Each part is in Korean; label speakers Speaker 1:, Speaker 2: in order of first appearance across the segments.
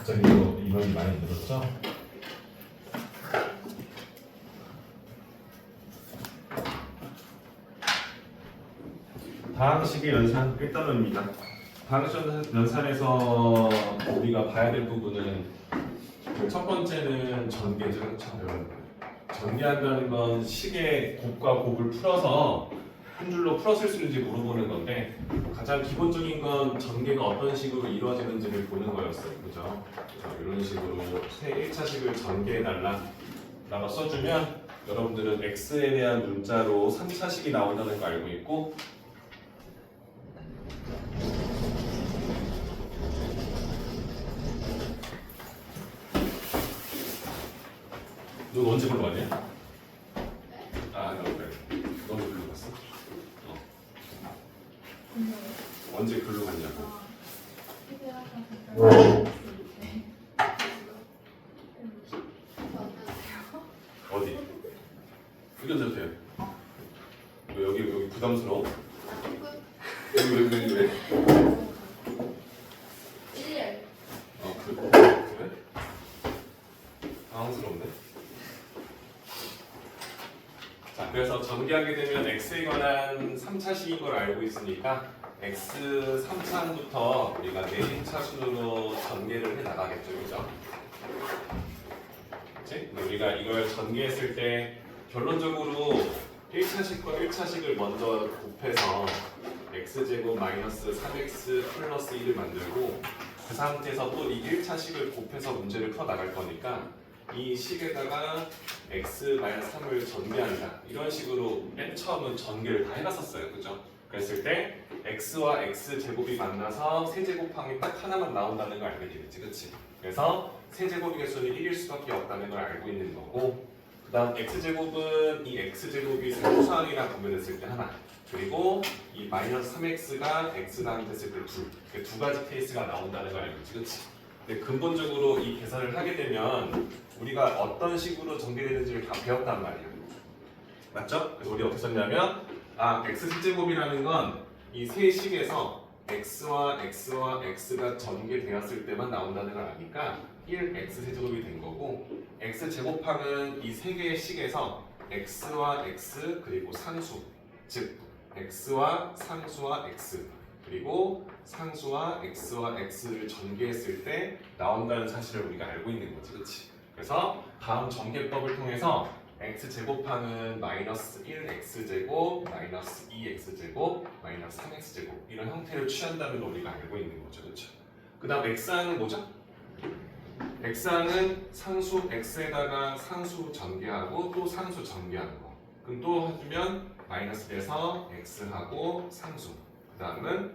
Speaker 1: 갑자기 인원이 많이 늘었죠? 다항식의 연산 1단원입니다. 다항식 연산에서 우리가 봐야 될 부분은 첫 번째는 전개죠. 그렇죠? 전개한다는 건 식의 곱과 곱을 풀어서 한 줄로 풀었을 수 있는지 물어보는 건데 가장 기본적인 건 전개가 어떤 식으로 이루어지는지를 보는 거였어요. 그죠? 이런 식으로 새 1차식을 전개해달라 라고 써주면 여러분들은 x에 대한 문자로 3차식이 나온다는 거 알고 있고 너 언제 불러왔냐? 너 그래. 너 언제 글로 갔어? 언제 글로 갔냐고? 어디? 의견 돼요. 여기 부담스러워? 여기 왜? 그래? 당황스럽네. 자, 그래서 전개하게 되면 x에 관한 3차식인 걸 알고 있으니까 x 3차부터 우리가 4차 순으로 전개를 해 나가겠죠, 그죠? 그치? 근데 우리가 이걸 전개했을 때 결론적으로 1차식과 1차식을 먼저 곱해서 x제곱 마이너스 3x 플러스 1을 만들고 그 상태에서 또 이 1차식을 곱해서 문제를 풀어 나갈 거니까 이 식에다가 x 마이너스 3을 전개한다 이런 식으로 맨 처음은 전개를 다 해봤었어요, 그죠? 그랬을 때 x와 x 제곱이 만나서 세제곱항이 딱 하나만 나온다는 걸 알게 되겠지, 그치? 그래서 세제곱의 개수는 1일 수밖에 없다는 걸 알고 있는 거고 그 다음 x제곱은 이 x제곱이 상수항이랑 구별됐을 때 하나 그리고 이 마이너스 3x가 x랑 됐을 때 둘 이렇게 두 가지 케이스가 나온다는 걸 알고 있지, 그치? 근데 근본적으로 이 계산을 하게 되면 우리가 어떤 식으로 전개되는지를 다 배웠단 말이야, 맞죠? 그래서 우리 어떻게 썼냐면 x제곱이라는 건 이 세 식에서 x와 x가 전개되었을 때만 나온다는 걸 아니까 1x 세제곱이 된 거고 x 제곱항은 이 세 개의 식에서 x와 x 그리고 상수 즉 x와 상수와 x 그리고 상수와 x와 x를 전개했을 때 나온다는 사실을 우리가 알고 있는 거지, 그렇지? 그래서 다음 전개법을 통해서 x제곱항은 마이너스 1x제곱 마이너스 2x제곱 마이너스 3x제곱 이런 형태를 취한다는 걸 우리가 알고 있는 거죠, 그렇죠? 그 다음 x항은 뭐죠? x항은 상수 x에다가 상수 전개하고 또 상수 전개하는 거 그럼 또 해주면 마이너스 돼서 x하고 상수 그 다음은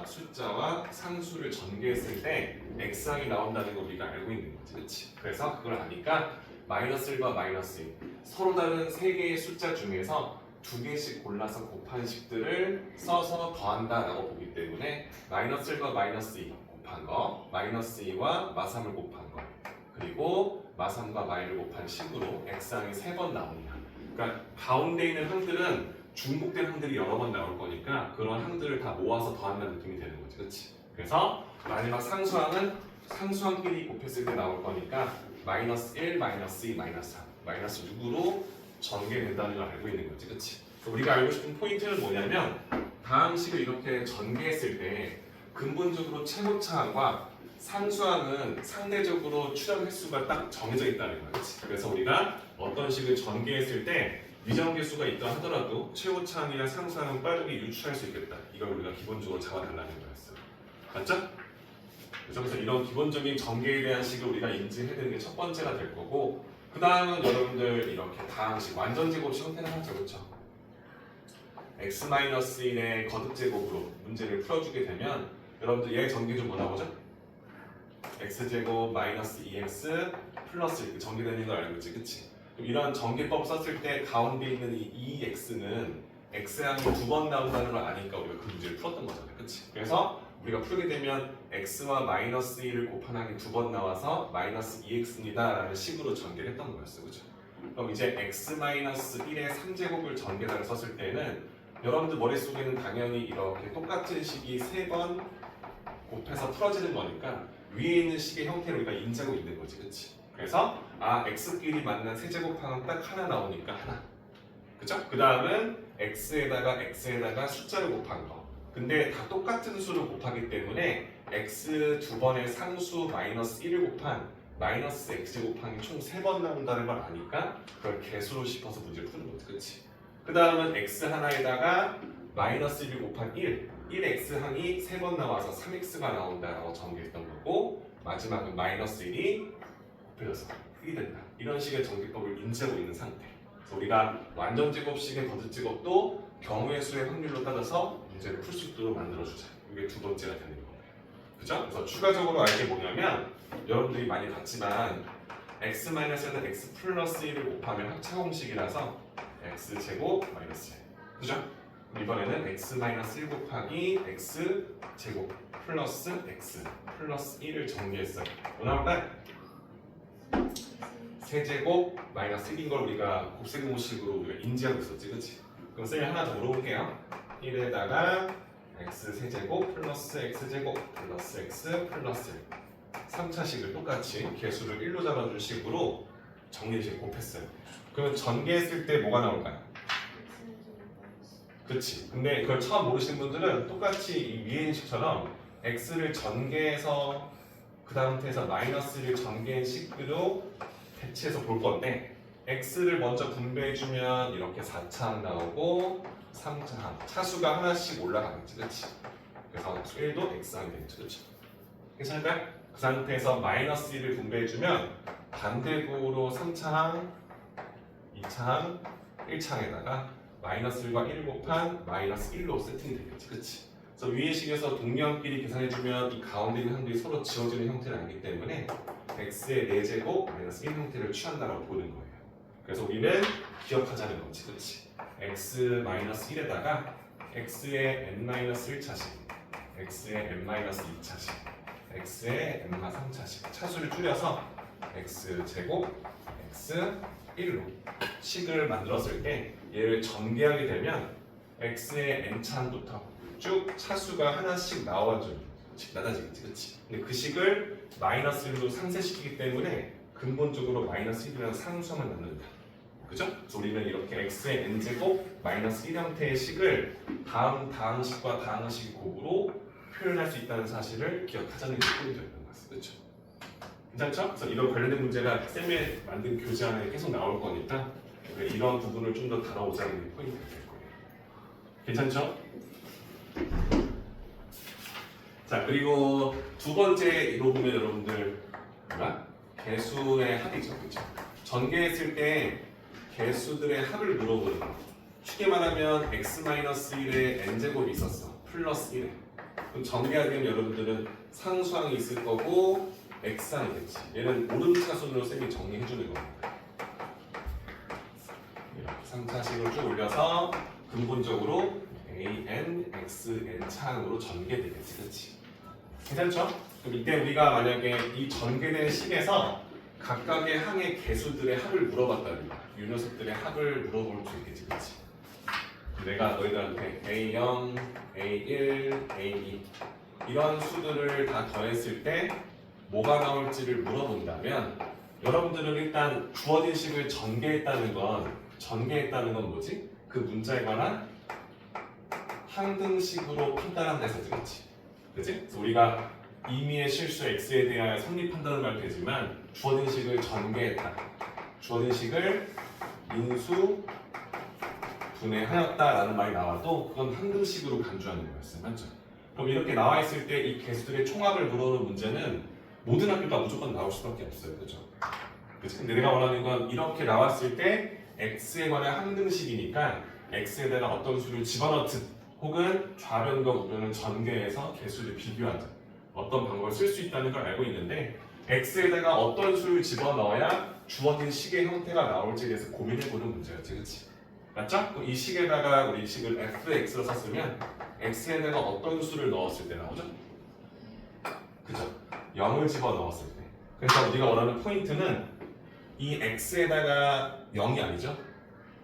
Speaker 1: 숫자와 상수를 전개했을 때 x항이 나온다는 걸 우리가 알고 있는 거지, 그렇지? 그래서 그걸 아니까 마이너스 1과 마이너스 1 서로 다른 세 개의 숫자 중에서 두 개씩 골라서 곱한 식들을 써서 더한다 라고 보기 때문에 마이너스 1과 마이너스 2 곱한 거 마이너스 2와 마3을 곱한 거 그리고 마3과 마이를 곱한 식으로 x항이 3번 나옵니다. 그러니까 가운데 있는 항들은 중복된 항들이 여러 번 나올 거니까 그런 항들을 다 모아서 더한다는 느낌이 되는 거지, 그렇지? 그래서 마지막 상수항은 상수항끼리 곱했을 때 나올 거니까 마이너스 1, 마이너스 2, 마이너스 3, 마이너스 6으로 전개된다는 걸 알고 있는 거지, 그렇지? 우리가 알고 싶은 포인트는 뭐냐면 다항식을 이렇게 전개했을 때 근본적으로 최고차항과 상수항은 상대적으로 출현 횟수가 딱 정해져 있다는 거야, 그렇지? 그래서 우리가 어떤 식을 전개했을 때 미정계수가 있다 하더라도 최고차항이나 상수항은 빠르게 유추할 수 있겠다. 이걸 우리가 기본적으로 잡아달라는 거였어. 맞죠? 그래서 이런 기본적인 전개에 대한 식을 우리가 인지해드리는 게 첫 번째가 될 거고 그 다음은 여러분들 이렇게 다항식 완전제곱 형태는 하죠, 그렇죠? x-1의 거듭제곱으로 문제를 풀어주게 되면 여러분들 얘 전개 좀 뭐나 보죠? x제곱 마이너스 2x 플러스 이렇게 전개되는 걸 알고 있지, 그치? 이런 전개법 썼을 때 가운데 있는 이 2x는 x항이 두 번 나온다는 걸 아니까 우리가 그 문제를 풀었던 거잖아요, 그치? 그래서 우리가 풀게 되면 x와 마이너스 2를 곱한 항이 두 번 나와서 마이너스 2x입니다 라는 식으로 전개를 했던 거였어, 그죠? 그럼 이제 x-1의 3제곱을 전개를 썼을 때는 여러분들 머릿속에는 당연히 이렇게 똑같은 식이 3번 곱해서 풀어지는 거니까 위에 있는 식의 형태를 우리가 인지하고 있는 거지, 그렇지? 그래서 x끼리 만난 세제곱항은 딱 하나 나오니까 하나, 그죠? 그 다음은 x에다가 숫자를 곱한 거. 근데 다 똑같은 수를 곱하기 때문에 x 두 번의 상수 마이너스 1을 곱한 마이너스 x제곱항이 총 3번 나온다는 걸 아니까 그걸 개수로 짚어서 문제를 푸는 거지, 그렇지? 그 다음은 x 하나에다가 마이너스 1을 곱한 1x항이 3번 나와서 3x가 나온다라고 정리했던 거고, 마지막은 마이너스 1이 곱해져서 1이 된다. 이런 식의 정리법을 인지하고 있는 상태. 그래서 우리가 완전 제곱식의 거듭 제곱도 경우의 수의 확률로 따져서 문제를 풀 수 있도록 만들어주자. 이게 두 번째가 되는 거예요. 그죠? 그래서 추가적으로 알 게 뭐냐면, 여러분들이 많이 봤지만 x-에는 x 플러스 1을 곱하면 합차공식이라서 x제곱 마이너스 1. 그죠? 이번에는 x-1 곱하기 x제곱 플러스 x 플러스 1을 정리했어요. 뭐 나올까요? 세제곱 마이너스 1인 걸 우리가 곱셈 공식으로 우리가 인지하고 있었지, 그치? 그럼 쌤이 하나 더 물어볼게요. 1에다가 x 세제곱 플러스 x제곱 플러스 x 플러스 1. 3차식을 똑같이 개수를 1로 잡아준 식으로 정리식 곱했어요. 그러면 전개했을 때 뭐가 나올까요? 그치. 근데 그걸 처음 모르시는 분들은 똑같이 이 위에 있는 식처럼 x를 전개해서 그 다음부터 마이너스를 전개한 식으로 대체해서 볼 건데, x를 먼저 분배해주면 이렇게 4차항 나오고 3차항, 차수가 하나씩 올라가겠지, 그치? 그래서 1도 x항이 되겠지, 그치? 괜찮을까요? 그 상태에서 마이너스 1을 분배해주면 반대쪽으로 3차항, 2차항, 1차항에다가 마이너스 1과 1을 곱한 마이너스 1로 세팅이 되겠지, 그치? 그래서 위의 식에서 동량끼리 계산해주면 이 가운데 있는 항들이 서로 지워지는 형태를 알기 때문에 x의 4제곱 마이너스 1 형태를 취한다고 보는 거예요. 그래서 우리는 기억하자는 거지, 그치? x-1에다가 x의 n-1차식, x의 n-2차식, x의 n-3차식 차수를 줄여서 x제곱 x1로 식을 만들었을 때 얘를 전개하게 되면 x의 n차항부터 쭉 차수가 하나씩 나와줘요. 낮아지겠지, 그치? 근데 그 식을 마이너스 1로 상쇄시키기 때문에 근본적으로 마이너스 1이라는 상수만 남는다. 그죠? 그래서 우리는 이렇게 x의 n제곱 마이너스 1 형태의 식을 다항식과 다항식 곱으로 표현할 수 있다는 사실을 기억하자는 게 포인트였던 것 같습니다. 그렇죠? 괜찮죠? 그래서 이런 관련된 문제가 쌤의 만든 교재 안에 계속 나올 거니까 이런 부분을 좀 더 다뤄보자는 게 포인트가 될 거예요. 괜찮죠? 자, 그리고 두 번째로 보면 여러분들 뭐야? 개수의 합이죠, 그렇죠? 전개했을 때 개수들의 합을 물어보는 거. 쉽게 말하면 x-1에 n제곱이 있었어. 플러스 1에. 그럼 전개하면 여러분들은 상수항이 있을 거고 x항이겠지. 얘는 오름차순으로 쌤이 정리해주는 겁니다. 이렇게 3차식을 쭉 올려서 근본적으로 a,n, x, n 차항으로 전개되겠지, 그렇지? 괜찮죠? 그럼 이때 우리가 만약에 이 전개된 식에서 각각의 항의 개수들의 합을 물어봤다는 거야. 이 녀석들의 합을 물어볼 수 있겠지, 그렇지? 내가 너희들한테 A0, A1, A2 이런 수들을 다 더했을 때 뭐가 나올지를 물어본다면 여러분들은 일단 주어진 식을 전개했다는 건 뭐지? 그 문자에 관한 항등식으로 판단한다 해서 그렇지. 그치? 그래서 우리가 임의의 실수 x에 대하여 성립 판단을 말 되지만 주어진 식을 전개했다. 주어진 식을 인수 분해하였다라는 말이 나와도 그건 항등식으로 간주하는 거였어요. 맞죠? 그럼 이렇게 나와 있을 때 이 개수들의 총합을 물어보는 문제는 모든 학교가 무조건 나올 수밖에 없어요. 그죠? 그치? 근데 내가 원하는 건 이렇게 나왔을 때 x에 관한 항등식이니까 x에다가 어떤 수를 집어넣든 혹은 좌변과 우변을 전개해서 개수를 비교하든 어떤 방법을 쓸 수 있다는 걸 알고 있는데 x에다가 어떤 수를 집어넣어야 주어진 식의 형태가 나올지에 대해서 고민해보는 문제였지, 그치? 맞죠? 그럼 이 식에다가 우리 식을 fx로 썼으면 x에다가 어떤 수를 넣었을 때 나오죠? 그죠? 0을 집어넣었을 때. 그래서 우리가 원하는 포인트는 이 x에다가 0이 아니죠?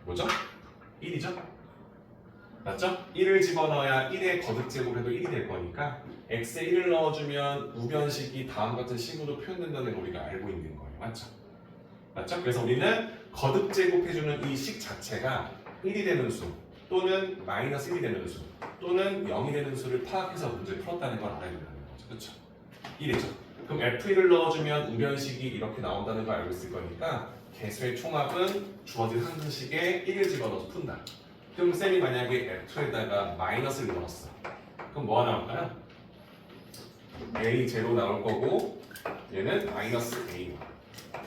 Speaker 1: 뭐죠? 1이죠? 맞죠? 1을 집어넣어야 1의 거듭 제곱해도 1이 될 거니까 x에 1을 넣어주면 우변식이 다음 같은 식으로 표현된다는 걸 우리가 알고 있는 거예요. 맞죠? 맞죠? 그래서 우리는 거듭 제곱해주는 이 식 자체가 1이 되는 수 또는 마이너스 1이 되는 수 또는 0이 되는 수를 파악해서 문제를 풀었다는 걸 알아야 된다는 거죠. 그렇죠? 1이죠. 그럼 F1을 넣어주면 우변식이 이렇게 나온다는 걸 알고 있을 거니까 개수의 총합은 주어진 함수식에 1을 집어넣어서 푼다. 그럼 쌤이 만약에 F2에다가 마이너스를 넣었어. 그럼 뭐가 나올까요? A0 나올 거고 얘는 마이너스 A1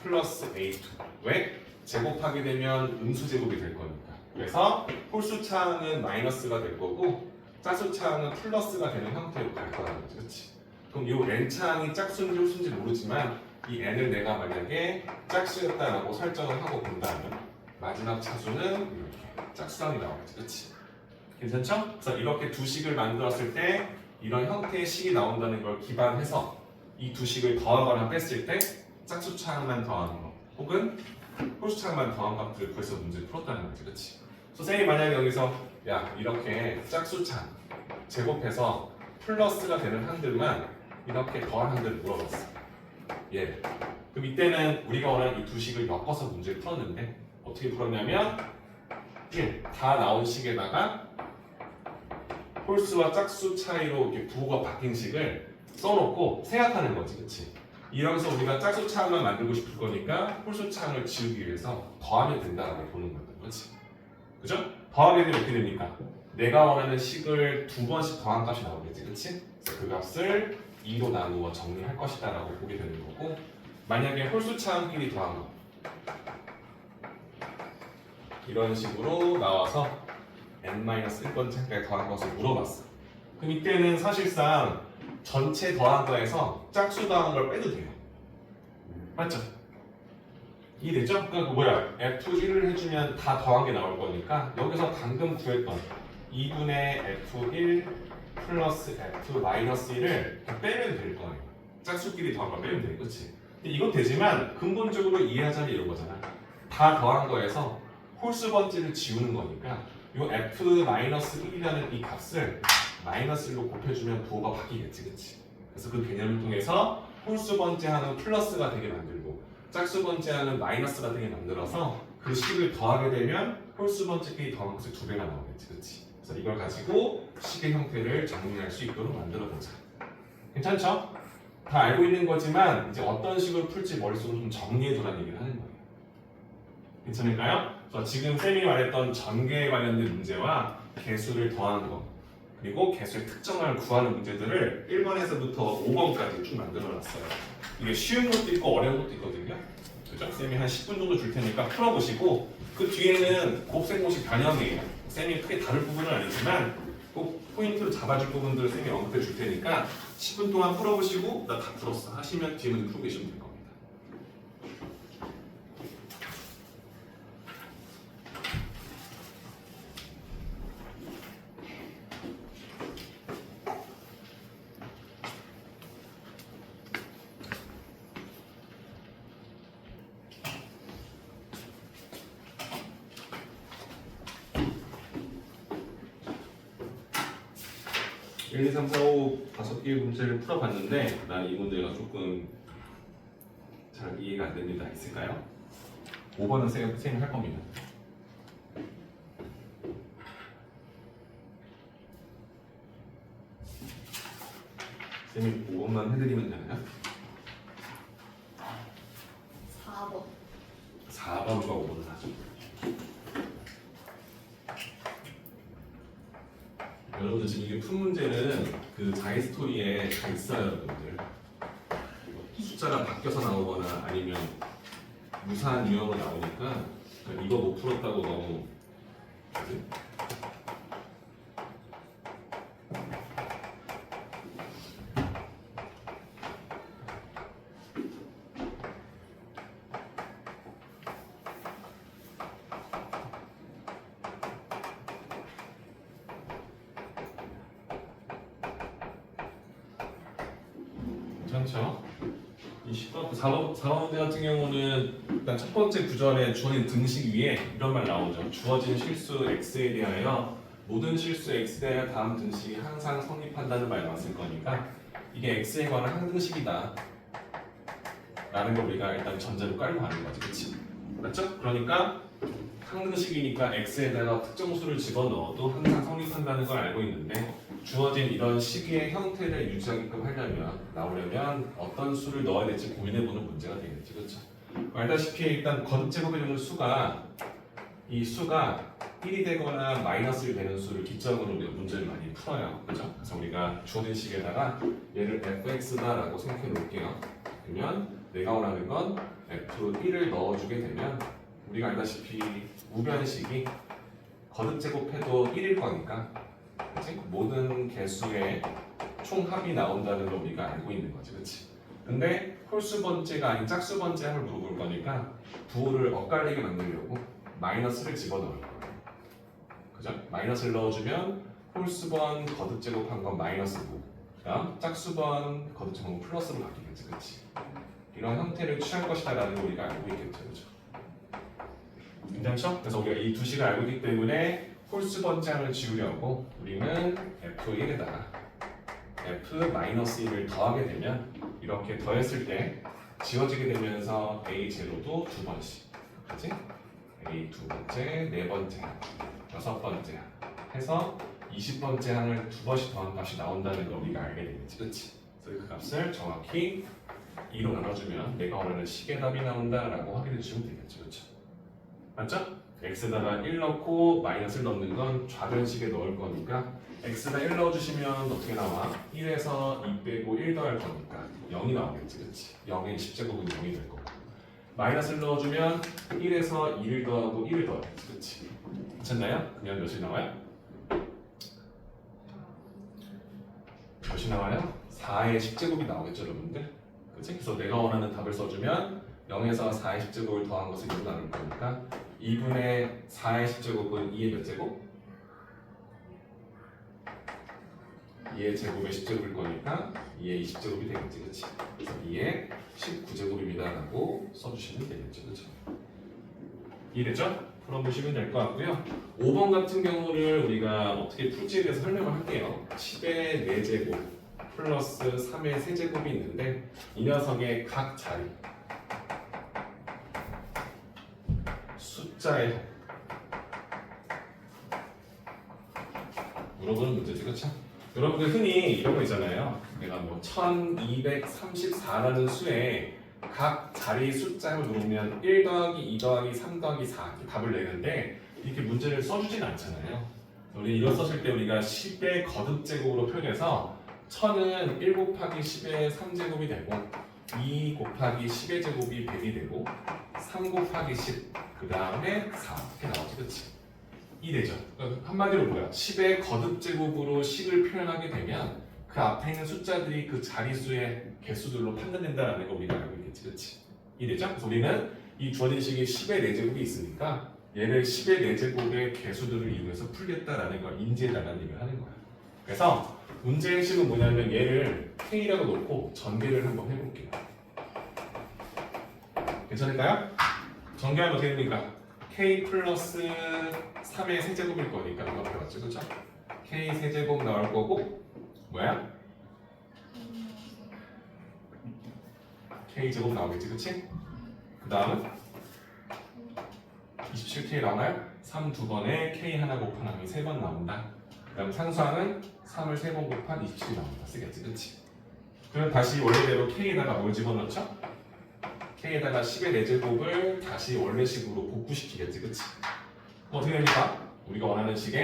Speaker 1: 플러스 A2. 왜? 제곱하게 되면 음수제곱이 될 거니까. 그래서 홀수차항은 마이너스가 될 거고 짝수차항은 플러스가 되는 형태로 갈 거라는 거지. 그렇지? 그럼 이 n차항이 짝수인지 홀수인지 모르지만 이 n을 내가 만약에 짝수였다라고 설정을 하고 본다면 마지막 차수는 이렇게 짝수항이 나오겠지. 그렇지? 괜찮죠? 그래서 이렇게 두 식을 만들었을 때 이런 형태의 식이 나온다는 걸 기반해서 이 두 식을 더하거나 뺐을 때 짝수차항만 더하는 거 혹은 홀수차항만 더한 값들을 구해서 문제를 풀었다는 거지. 그렇지? 선생님이 만약에 여기서 야 이렇게 짝수차항 제곱해서 플러스가 되는 항들만 이렇게 더한 항들을 물어봤어. 예. 그럼 이때는 우리가 원하는 이 두 식을 엮어서 문제를 풀었는데 어떻게 풀었냐면 1. 다 나온 식에다가 홀수와 짝수 차이로 이렇게 부호가 바뀐 식을 써놓고 생각하는 거지. 그치? 이러면서 우리가 짝수 차항만 만들고 싶을 거니까 홀수 차항을 지우기 위해서 더하면 된다라고 보는 거다. 그렇지? 그죠? 더하게 되면 어떻게 됩니까? 내가 원하는 식을 두 번씩 더한 값이 나오겠지. 그치? 그래서 그 값을 2로 나누어 정리할 것이다 라고 보게 되는 거고 만약에 홀수 차항끼리 더한 거 이런 식으로 나와서 n-1번째까지 더한 것을 물어봤어. 그럼 이때는 사실상 전체 더한 거에서 짝수 더한 걸 빼도 돼요. 맞죠? 이해되죠? 그러니까 뭐야? F1을 해주면 다 더한 게 나올 거니까 여기서 방금 구했던 2분의 F1 플러스 F-1을 빼면 될 거예요. 짝수끼리 더한 걸 빼면 돼. 그치? 근데 이건 되지만 근본적으로 이해하자면 이런 거잖아. 다 더한 거에서 홀수 번째를 지우는 거니까 이 F-1이라는 이 값을 마이너스 1로 곱해주면 부호가 바뀌겠지. 그치? 그래서 그 개념을 통해서 홀수 번째하는 플러스가 되게 만들고 짝수 번째하는 마이너스가 되게 만들어서 그 식을 더하게 되면 홀수 번째끼리 더한 것의 2배가 나오겠지. 그치? 그래서 이걸 가지고 식의 형태를 정리할 수 있도록 만들어 보자. 괜찮죠? 다 알고 있는 거지만 이제 어떤 식으로 풀지 머릿속으로 좀 정리해 두라는 얘기를 하는 거예요. 괜찮을까요? 그래서 지금 쌤이 말했던 전개에 관련된 문제와 개수를 더하는 거 그리고 개수의 특정을 구하는 문제들을 1번에서부터 5번까지 쭉 만들어 놨어요. 이게 쉬운 것도 있고 어려운 것도 있거든요. 그죠? 쌤이 한 10분 정도 줄 테니까 풀어보시고 그 뒤에는 곱셈공식 변형이에요. 쌤이 크게 다룰 부분은 아니지만 꼭 포인트로 잡아줄 부분들을 쌤이 언급해 줄 테니까 10분 동안 풀어보시고 나 다 풀었어 하시면 뒤에는 풀고 계시면 될 겁니다. (1, 2, 3, 4, 5) 5개의 문제를 풀어봤는데 난 이 문제가 조금 잘 이해가 안 됩니다. 있을까요? 5번은 쌤이 할 겁니다. 쌤이 5번만 해드리면 되나요?
Speaker 2: 4번.
Speaker 1: 4번과 5번을 하죠. 여러분들 지금 이게 푼 문제는 그 자기 스토리에 다 있어요, 여러분들. 숫자가 바뀌어서 나오거나 아니면 무사한 유형으로 나오니까 이거 못 풀었다고 너무 그치? 괜찮죠? 이 10번, 4번 문제 같은 경우는 일단 첫 번째 구절에 주어진 등식 위에 이런 말 나오죠. 주어진 실수 x에 대하여 모든 실수 x대의 다음 등식이 항상 성립한다는 말 나왔을 거니까 이게 x에 관한 항등식이다 라는 걸 우리가 일단 전제로 깔고 가는 거지, 그치? 맞죠? 그러니까 항등식이니까 x에다가 특정 수를 집어넣어도 항상 성립한다는 걸 알고 있는데 주어진 이런 식의 형태를 유지하게끔 하려면 나오려면 어떤 수를 넣어야 될지 고민해보는 문제가 되겠지, 그렇죠? 알다시피 일단 거듭제곱의 경우 이 수가 1이 되거나 마이너스 1이 되는 수를 기점으로 우리가 문제를 많이 풀어요, 그렇죠? 그래서 우리가 주어진 식에다가 얘를 fx다라고 생각해 놓을게요. 그러면 내가 원하는 건 f1을 넣어주게 되면 우리가 알다시피 우변식이 거듭제곱해도 1일 거니까 그치? 모든 개수의 총합이 나온다는 걸 우리가 알고 있는 거지, 그렇지? 근데 홀수 번째가 아닌 짝수 번째 합을 물어볼 거니까 부호를 엇갈리게 만들려고 마이너스를 집어넣을 거예요. 그죠? 마이너스를 넣어주면 홀수번 거듭제곱한 건 마이너스고 그다음 짝수번 거듭제곱은 플러스로 바뀌겠지, 그렇지? 이런 형태를 취할 것이다라는 걸 우리가 알고 있겠죠, 그죠? 괜찮죠? 그래서 우리가 이 두 식을 알고 있기 때문에 홀수 번째함을 지우려고 우리는 f1에다가 f-1을 더하게 되면 이렇게 더했을 때 지워지게 되면서 a0도 두 번씩, 그렇지? a 두 번째, 네 번째 항, 여섯 번째 항 해서 20번째 항을 두 번씩 더한 값이 나온다는 걸 우리가 알게 되겠지, 그렇지? 그래서 그 값을 정확히 2로 나눠주면 내가 원하는 식의 답이 나온다라고 확인해 주시면 되겠죠, 그렇죠? 맞죠? x에다가 1 넣고 마이너스를 넣는 건 좌변식에 넣을 거니까 x에다 1 넣어주시면 어떻게 나와? 1에서 2 빼고 1 더할 거니까 0이 나오겠지, 그렇지? 0의 10제곱은 0이 될 거고 마이너스를 넣어주면 1에서 2를 더하고 1을 더하겠지, 그렇지? 괜찮나요? 그러면 몇이 나와요? 몇이 나와요? 4의 10제곱이 나오겠죠, 여러분들? 그치? 그래서 내가 원하는 답을 써주면 0에서 4의 10제곱을 더한 것을 2로 나눌 거니까 2분의 4의 10제곱은 2의 몇 제곱? 2의 제곱의 10제곱일 거니까 2의 20제곱이 되겠지, 그치? 그래서 2의 19제곱입니다 라고 써주시면 되겠죠, 그쵸? 이해되죠? 풀어보시면 될 것 같고요. 5번 같은 경우를 우리가 어떻게 풀지에 대해서 설명을 할게요. 10의 4제곱 플러스 3의 세제곱이 있는데 이 녀석의 각 자리 숫자의 물어보는 문제지, 그렇죠? 여러분들 흔히 이런 거 있잖아요. 내가 뭐 1234라는 수에 각 자리 숫자를 누르면 1 더하기 2 더하기 3 더하기 4 이렇게 답을 내는데 이렇게 문제를 써주진 않잖아요. 우리 이거 썼을 때 우리가 10의 거듭제곱으로 표현해서 1000은 1 곱하기 10의 3제곱이 되고 2 곱하기 10의 제곱이 100이 되고 3 곱하기 10 그 다음에 4 이렇게 나오지, 그치? 이되죠? 한마디로 뭐야? 10의 거듭제곱으로 식을 표현하게 되면 그 앞에 있는 숫자들이 그 자리수의 개수들로 판단된다는 걸 우리가 알고 있겠지, 그치? 이되죠? 그래서 우리는 이 주어진 식이 10의 4제곱이 있으니까 얘를 10의 4제곱의 개수들을 이용해서 풀겠다라는 걸 인지해달라는 얘기를 하는 거야. 그래서 문제의 핵심은 뭐냐면 얘를 K라고 놓고 전개를 한번 해볼게요. 괜찮을까요? 전개하면 어떻게 됩니까? K 플러스 3의 세제곱일 거니까 이거 배웠죠, 그쵸? K 세제곱 나올 거고 뭐야? K 제곱 나오겠지, 그치? 그 다음은 27K 나와요? 3 두 번에 K 하나 곱한 항이 3번 나온다. 그 다음 상수항은 3을 3번 곱한 27이 나온다. 쓰겠지, 그치? 그럼 다시 원래대로 K에다가 뭘 집어넣죠? K에다가 10의 4제곱을 다시 원래식으로 복구시키겠지, 그치? 어떻게 됩니까? 우리가 원하는 식이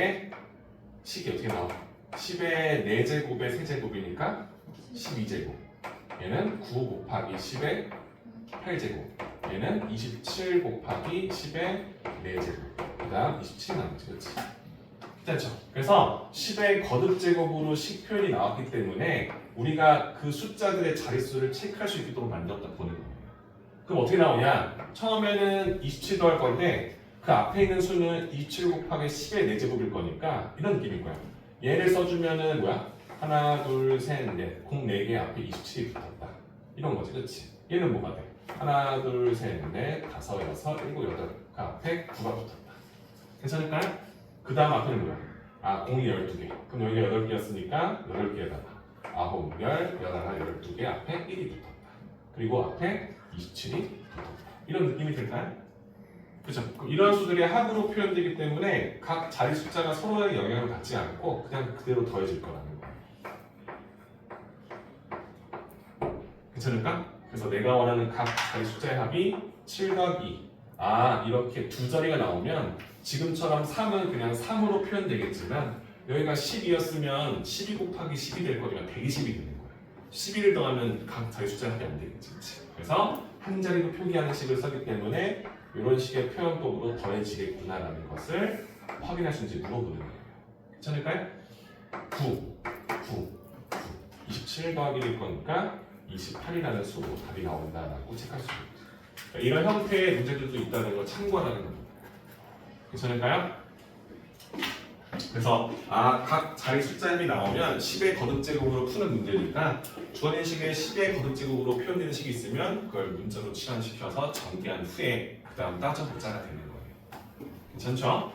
Speaker 1: 어떻게 나와? 10의 4제곱의 세제곱이니까 12제곱. 얘는 9 곱하기 10의 8제곱. 얘는 27 곱하기 10의 4제곱. 그 다음 27 나오지, 그치? 괜찮죠? 그래서 10의 거듭제곱으로 식 표현이 나왔기 때문에 우리가 그 숫자들의 자릿수를 체크할 수 있도록 만들었다 보는 거예요. 그럼 어떻게 나오냐? 처음에는 27 더할 건데 그 앞에 있는 수는 27 곱하기 10의 4제곱일 거니까 이런 느낌일 거야. 얘를 써주면은 뭐야? 하나, 둘, 셋, 넷. 공 4개 앞에 27이 붙었다. 이런 거지, 그치? 얘는 뭐가 돼? 하나, 둘, 셋, 넷, 다섯, 여섯, 일곱, 여덟. 그 앞에 9가 붙었다. 괜찮을까요? 그 다음 앞에는 뭐야? 공이 12개. 그럼 여기 8개였으니까 8개에다가 9, 10, 11, 12개 앞에 1이 붙었다. 그리고 앞에 27이 붙었다. 이런 느낌이 들까요? 그죠? 이런 수들이 합으로 표현되기 때문에 각 자리 숫자가 서로의 영향을 받지 않고 그냥 그대로 더해질 거라는 거예요. 괜찮을까? 그래서 내가 원하는 각 자리 숫자의 합이 7 더하기 2. 이렇게 두 자리가 나오면 지금처럼 3은 그냥 3으로 표현되겠지만 여기가 12였으면 12 곱하기 10이 될 거니까 120이 되는 거예요. 11을 더하면 각 자리 숫자의 합이 안 되겠지. 그치? 그래서 한 자리로 표기하는 식을 쓰기 때문에 이런 식의 표현법으로 더해지겠구나라는 것을 확인할 수 있는지 물어보는 거예요. 괜찮을까요? 9, 27 더하기일 거니까 28이라는 수로 답이 나온다라고 체크할 수 있습니다. 이런 형태의 문제들도 있다는 걸 참고하라는 겁니다. 괜찮을까요? 그래서 각 자리 숫자임이 나오면 10의 거듭제곱으로 푸는 문제니까 주어진 식의 10의 거듭제곱으로 표현되는 식이 있으면 그걸 문자로 치환시켜서 전개한 후에 그 다음 따져보자가 되는 거예요. 괜찮죠?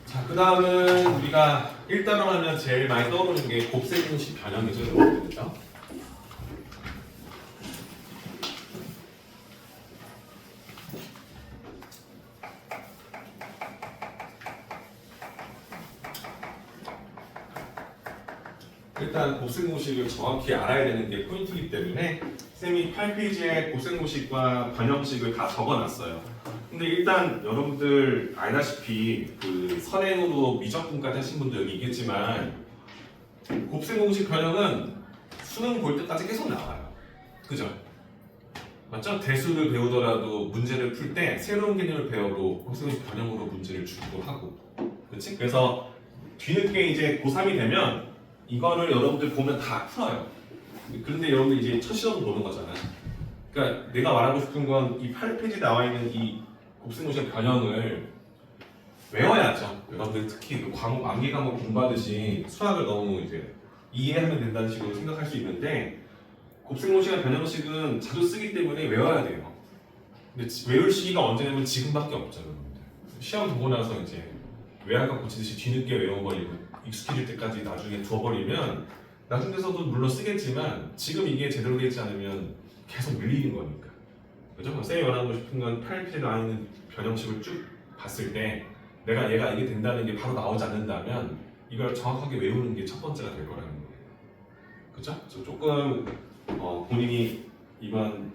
Speaker 1: 자, 그 다음은 우리가 1단원 하면 제일 많이 떠오르는 게 곱셈공식 변형이죠. 그렇죠? 일단 곱셈공식을 정확히 알아야 되는 게 포인트이기 때문에 쌤이 8페이지에 곱셈공식과 변형식을 다 적어놨어요. 근데 일단 여러분들 알다시피 그 선행으로 미적분까지 하신 분들 여기 있겠지만 곱셈공식 변형은 수능 볼 때까지 계속 나와요. 그죠? 맞죠? 대수를 배우더라도 문제를 풀 때 새로운 개념을 배워도 곱셈공식 변형으로 문제를 주기도 하고, 그렇지? 그래서 뒤늦게 이제 고3이 되면 이거를 여러분들 보면 다 풀어요. 그런데 여러분들 이제 첫 시험을 보는 거잖아요. 그러니까 내가 말하고 싶은 건 이 8페이지 나와 있는 이 곱셈공식 변형을 외워야죠. 여러분들 특히 그 과목 암기 과목 공부하듯이 수학을 너무 이제 이해하면 된다는 식으로 생각할 수 있는데 곱셈공식이나 변형식은 자주 쓰기 때문에 외워야 돼요. 근데 외울 시기가 언제냐면 지금밖에 없죠, 여러분들. 시험 보고 나서 이제 외화가 고치듯이 뒤늦게 외워버리고 익숙해질 때까지 나중에 두어버리면 나중 돼서도 물론 쓰겠지만 지금 이게 제대로 되지 않으면 계속 밀리는 거니까. 그죠? 쌤이 원하고 싶은 건 8페이지에 나와 있는 변형식을 쭉 봤을 때 내가 얘가 이게 된다는 게 바로 나오지 않는다면 이걸 정확하게 외우는 게 첫 번째가 될 거라는 거예요. 그죠? 그래서 조금 본인이 이번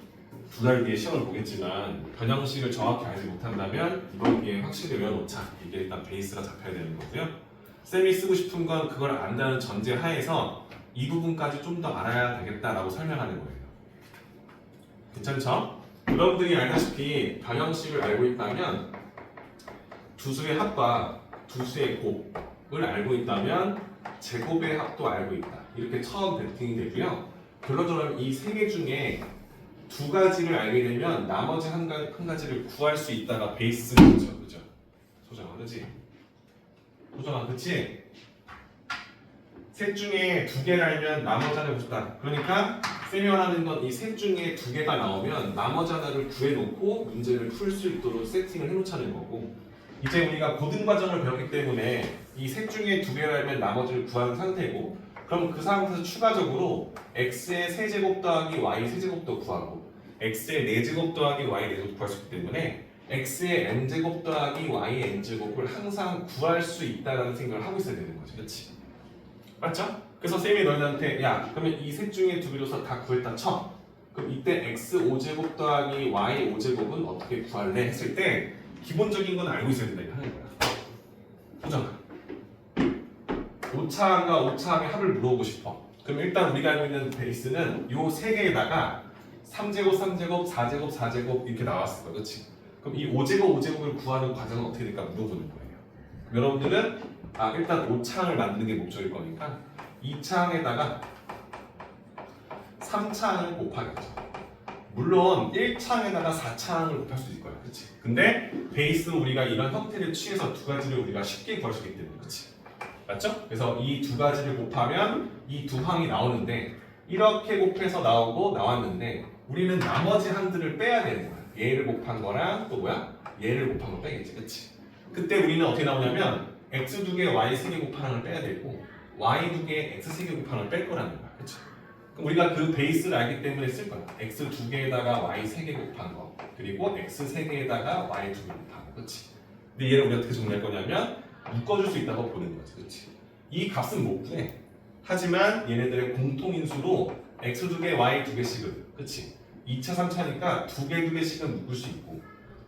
Speaker 1: 2달 뒤에 시험을 보겠지만 변형식을 정확히 알지 못한다면 이번 기회에 확실히 외워놓자. 이게 일단 베이스가 잡혀야 되는 거고요. 쌤이 쓰고 싶은 건 그걸 안다는 전제 하에서 이 부분까지 좀 더 알아야 되겠다라고 설명하는 거예요. 괜찮죠? 여러분들이 알다시피 변형식을 알고 있다면 두 수의 합과 두 수의 곱을 알고 있다면 제곱의 합도 알고 있다. 이렇게 처음 베팅이 되고요. 결론적으로 이 세 개 중에 두 가지를 알게 되면 나머지 한 가지를 구할 수 있다가 베이스죠. 그죠? 소정아, 그치? 소정아, 그치? 셋 중에 두 개를 알면 나머지 하나를 구했다. 그러니까 쌤이 원하는 건 이 셋 중에 두 개가 나오면 나머지 하나를 구해놓고 문제를 풀 수 있도록 세팅을 해놓자는 거고, 이제 우리가 고등 과정을 배웠기 때문에 이 셋 중에 두 개를 알면 나머지를 구하는 상태고, 그럼 그 상태에서 추가적으로 x의 세제곱 더하기 y 세제곱도 구하고 x의 4제곱 더하기 y 4제곱 구할 수 있기 때문에 x의 n제곱 더하기 y n제곱을 항상 구할 수 있다는 생각을 하고 있어야 되는 거지. 그렇지? 맞죠? 그래서 쌤이 너희한테 야 그러면 이 셋 중에 두 개로서 다 구했다 쳐. 그럼 이때 x 5제곱 더하기 y 5제곱은 어떻게 구할래? 했을 때 기본적인 건 알고 있어야 된다 하는 거야. 보잖아. 오차항과 오차항의 합을 물어보고 싶어. 그럼 일단 우리가 알고 있는 베이스는 요 세 개에다가 3제곱, 3제곱, 4제곱, 4제곱 이렇게 나왔을 거야. 그렇지? 그럼 이 5제곱, 5제곱을 구하는 과정은 어떻게 될까 물어보는 거예요. 여러분들은 일단 5차항을 만드는 게 목적일 거니까 2차항에다가 3차항을 곱하겠죠. 물론 1차항에다가 4차항을 곱할 수 있을 거야. 그렇지? 근데 베이스는 우리가 이런 형태를 취해서 두 가지를 우리가 쉽게 구할 수 있기 때문에. 그렇지? 맞죠? 그래서 이 두 가지를 곱하면 이 두 항이 나오는데 이렇게 곱해서 나왔는데 우리는 나머지 한들을 빼야 되는 거야. 얘를 곱한 거랑 또 뭐야? 얘를 곱한 거 빼겠지, 그치? 그때 우리는 어떻게 나오냐면 x 2개, y 3개 곱하는 걸 빼야 되고 y 2개, x 3개 곱하는 걸 뺄 거라는 거야, 그치? 그럼 우리가 그 베이스를 알기 때문에 쓸 거야. x 2개에다가 y 3개 곱한 거 그리고 x 3개에다가 y 2개 곱한 거, 그치? 근데 얘를 우리가 어떻게 정리할 거냐면 묶어줄 수 있다고 보는 거지, 그치? 이 값은 못 구해. 하지만 얘네들의 공통인수로 x 2개, y 2개씩은, 그치? 2차, 3차니까 2개, 2개씩은 묶을 수 있고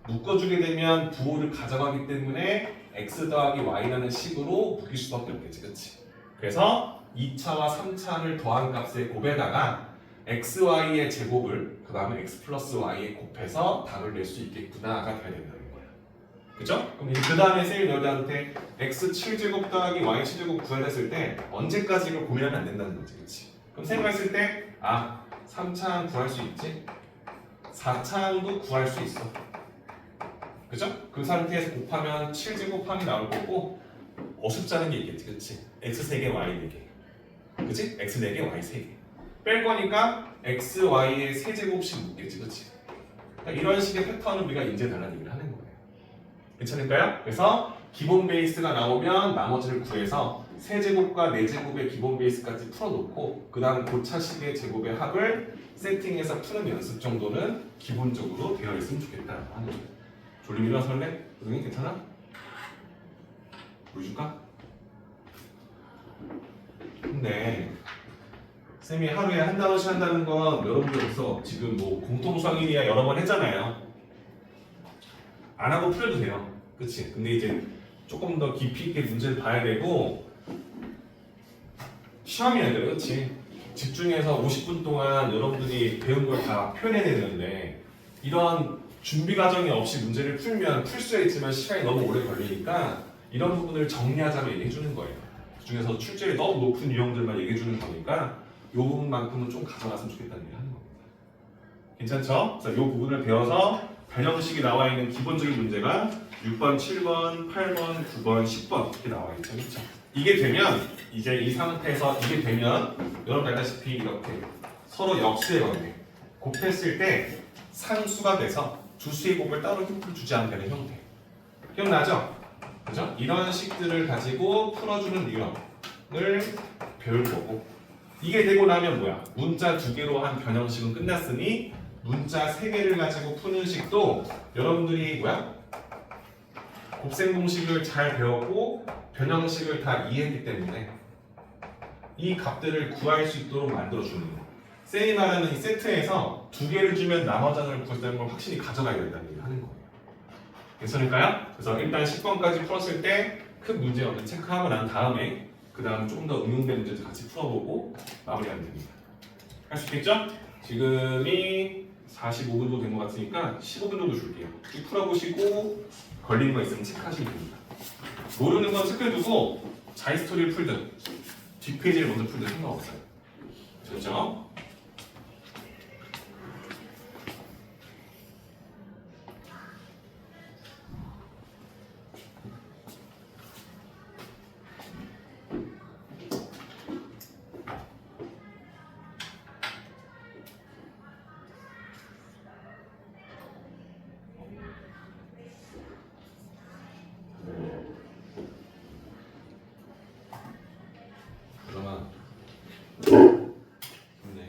Speaker 1: 묶어주게 되면 부호를 가져가기 때문에 x 더하기 y라는 식으로 묶일 수밖에 없겠지, 그치? 그래서 2차와 3차를 더한 값의 곱에다가 x, y의 제곱을 그 다음에 x 플러스 y에 곱해서 답을 낼 수 있겠구나가 돼야 된다는 거야. 그죠? 그럼 그 다음에 쌤이 너희들한테 x 7제곱 더하기 y 7제곱 구해야 했을 때 언제까지 이걸 고민하면 안 된다는 거지, 그치? 그럼 생각했을 때 3차항 구할 수 있지? 4차항도 구할 수 있어. 그죠? 그 상태에서 곱하면 7제곱항이 나올 거고 어습지 않은 게 있겠지, 그치? x 3개, y 4개, 그치? x 4개, y 3개 뺄 거니까 x, y의 세제곱씩 묻겠지, 그치? 그러니까 이런 식의 패턴을 우리가 인지해달라는 얘기를 하는 거예요. 괜찮을까요? 그래서 기본 베이스가 나오면 나머지를 구해서 세제곱과 네제곱의 기본 베이스까지 풀어놓고 그 다음 고차식의 제곱의 합을 세팅해서 푸는 연습 정도는 기본적으로 되어 있으면 좋겠다라고 하는 거예요. 졸림 일어설래? 고등이 괜찮아? 보여줄까? 근데 쌤이 하루에 한 단어씩 한다는 건 여러분들 벌써 지금 뭐 공통성인이야 여러 번 했잖아요. 안 하고 풀어도 돼요. 그치? 근데 이제 조금 더 깊이 있게 문제를 봐야 되고 시험이야, 그렇지? 집중해서 50분 동안 여러분들이 배운 걸 다 표현해내야 되는데 이런 준비 과정이 없이 문제를 풀면 풀 수 있지만 시간이 너무 오래 걸리니까 이런 부분을 정리하자면 얘기해 주는 거예요. 그 중에서 출제율이 너무 높은 유형들만 얘기해 주는 거니까 이 부분만큼은 좀 가져갔으면 좋겠다는 얘기 하는 겁니다. 괜찮죠? 그래서 이 부분을 배워서 변형식이 나와 있는 기본적인 문제가 6번, 7번, 8번, 9번, 10번 이렇게 나와 있죠. 그렇죠? 이게 되면 이제 이 상태에서 이게 되면 여러분 알다시피 이렇게 서로 역수의 관계 곱했을 때 상수가 돼서 주수의 곱을 따로 힌트를 주지 않는 되는 형태. 기억나죠? 그죠? 이런 식들을 가지고 풀어주는 유형을 배울 거고 이게 되고 나면 뭐야? 문자 2개로 한 변형식은 끝났으니 문자 3개를 가지고 푸는 식도 여러분들이 뭐야? 곱셈 공식을 잘 배웠고 변형식을 다 이해했기 때문에 이 값들을 구할 수 있도록 만들어주는 거예요. 쌤이 말하는 이 세트에서 2개를 주면 나머지 하나를 구할 때는 걸 확실히 가져가야 된다는 얘기를 하는 거예요. 괜찮을까요? 그래서 일단 10번까지 풀었을 때 큰 문제 없는 체크하고 난 다음에 그 다음 조금 더 응용된 문제도 같이 풀어보고 마무리하면 됩니다. 할 수 있겠죠? 지금이 45분 정도 된 것 같으니까 15분 정도 줄게요. 쭉 풀어보시고 걸리는 거 있으면 체크하시면 됩니다. 모르는 건 체크해두고 자이스토리를 풀든 뒷페이지를 먼저 풀든 상관없어요. 됐죠? 그러면 네.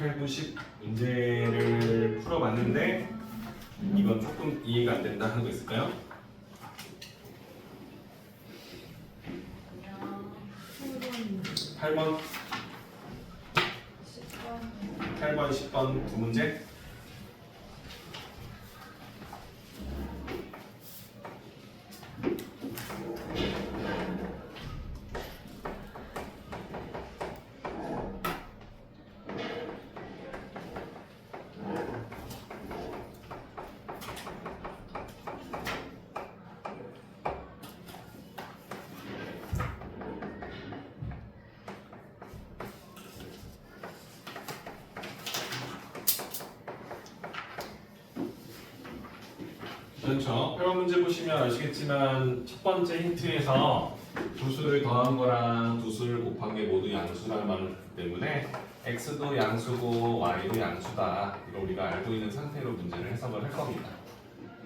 Speaker 1: 8, 9, 10 문제를 풀어봤는데 이건 조금 이해가 안 된다 하는 거 있을까요? 8번, 8번, 10번 두 문제. 그렇죠. 8번 문제 보시면 아시겠지만 첫 번째 힌트에서 두 수를 더한 거랑 두 수를 곱한 게 모두 양수라는 말을 했기 때문에 x도 양수고 y도 양수다. 이걸 우리가 알고 있는 상태로 문제를 해석을 할 겁니다.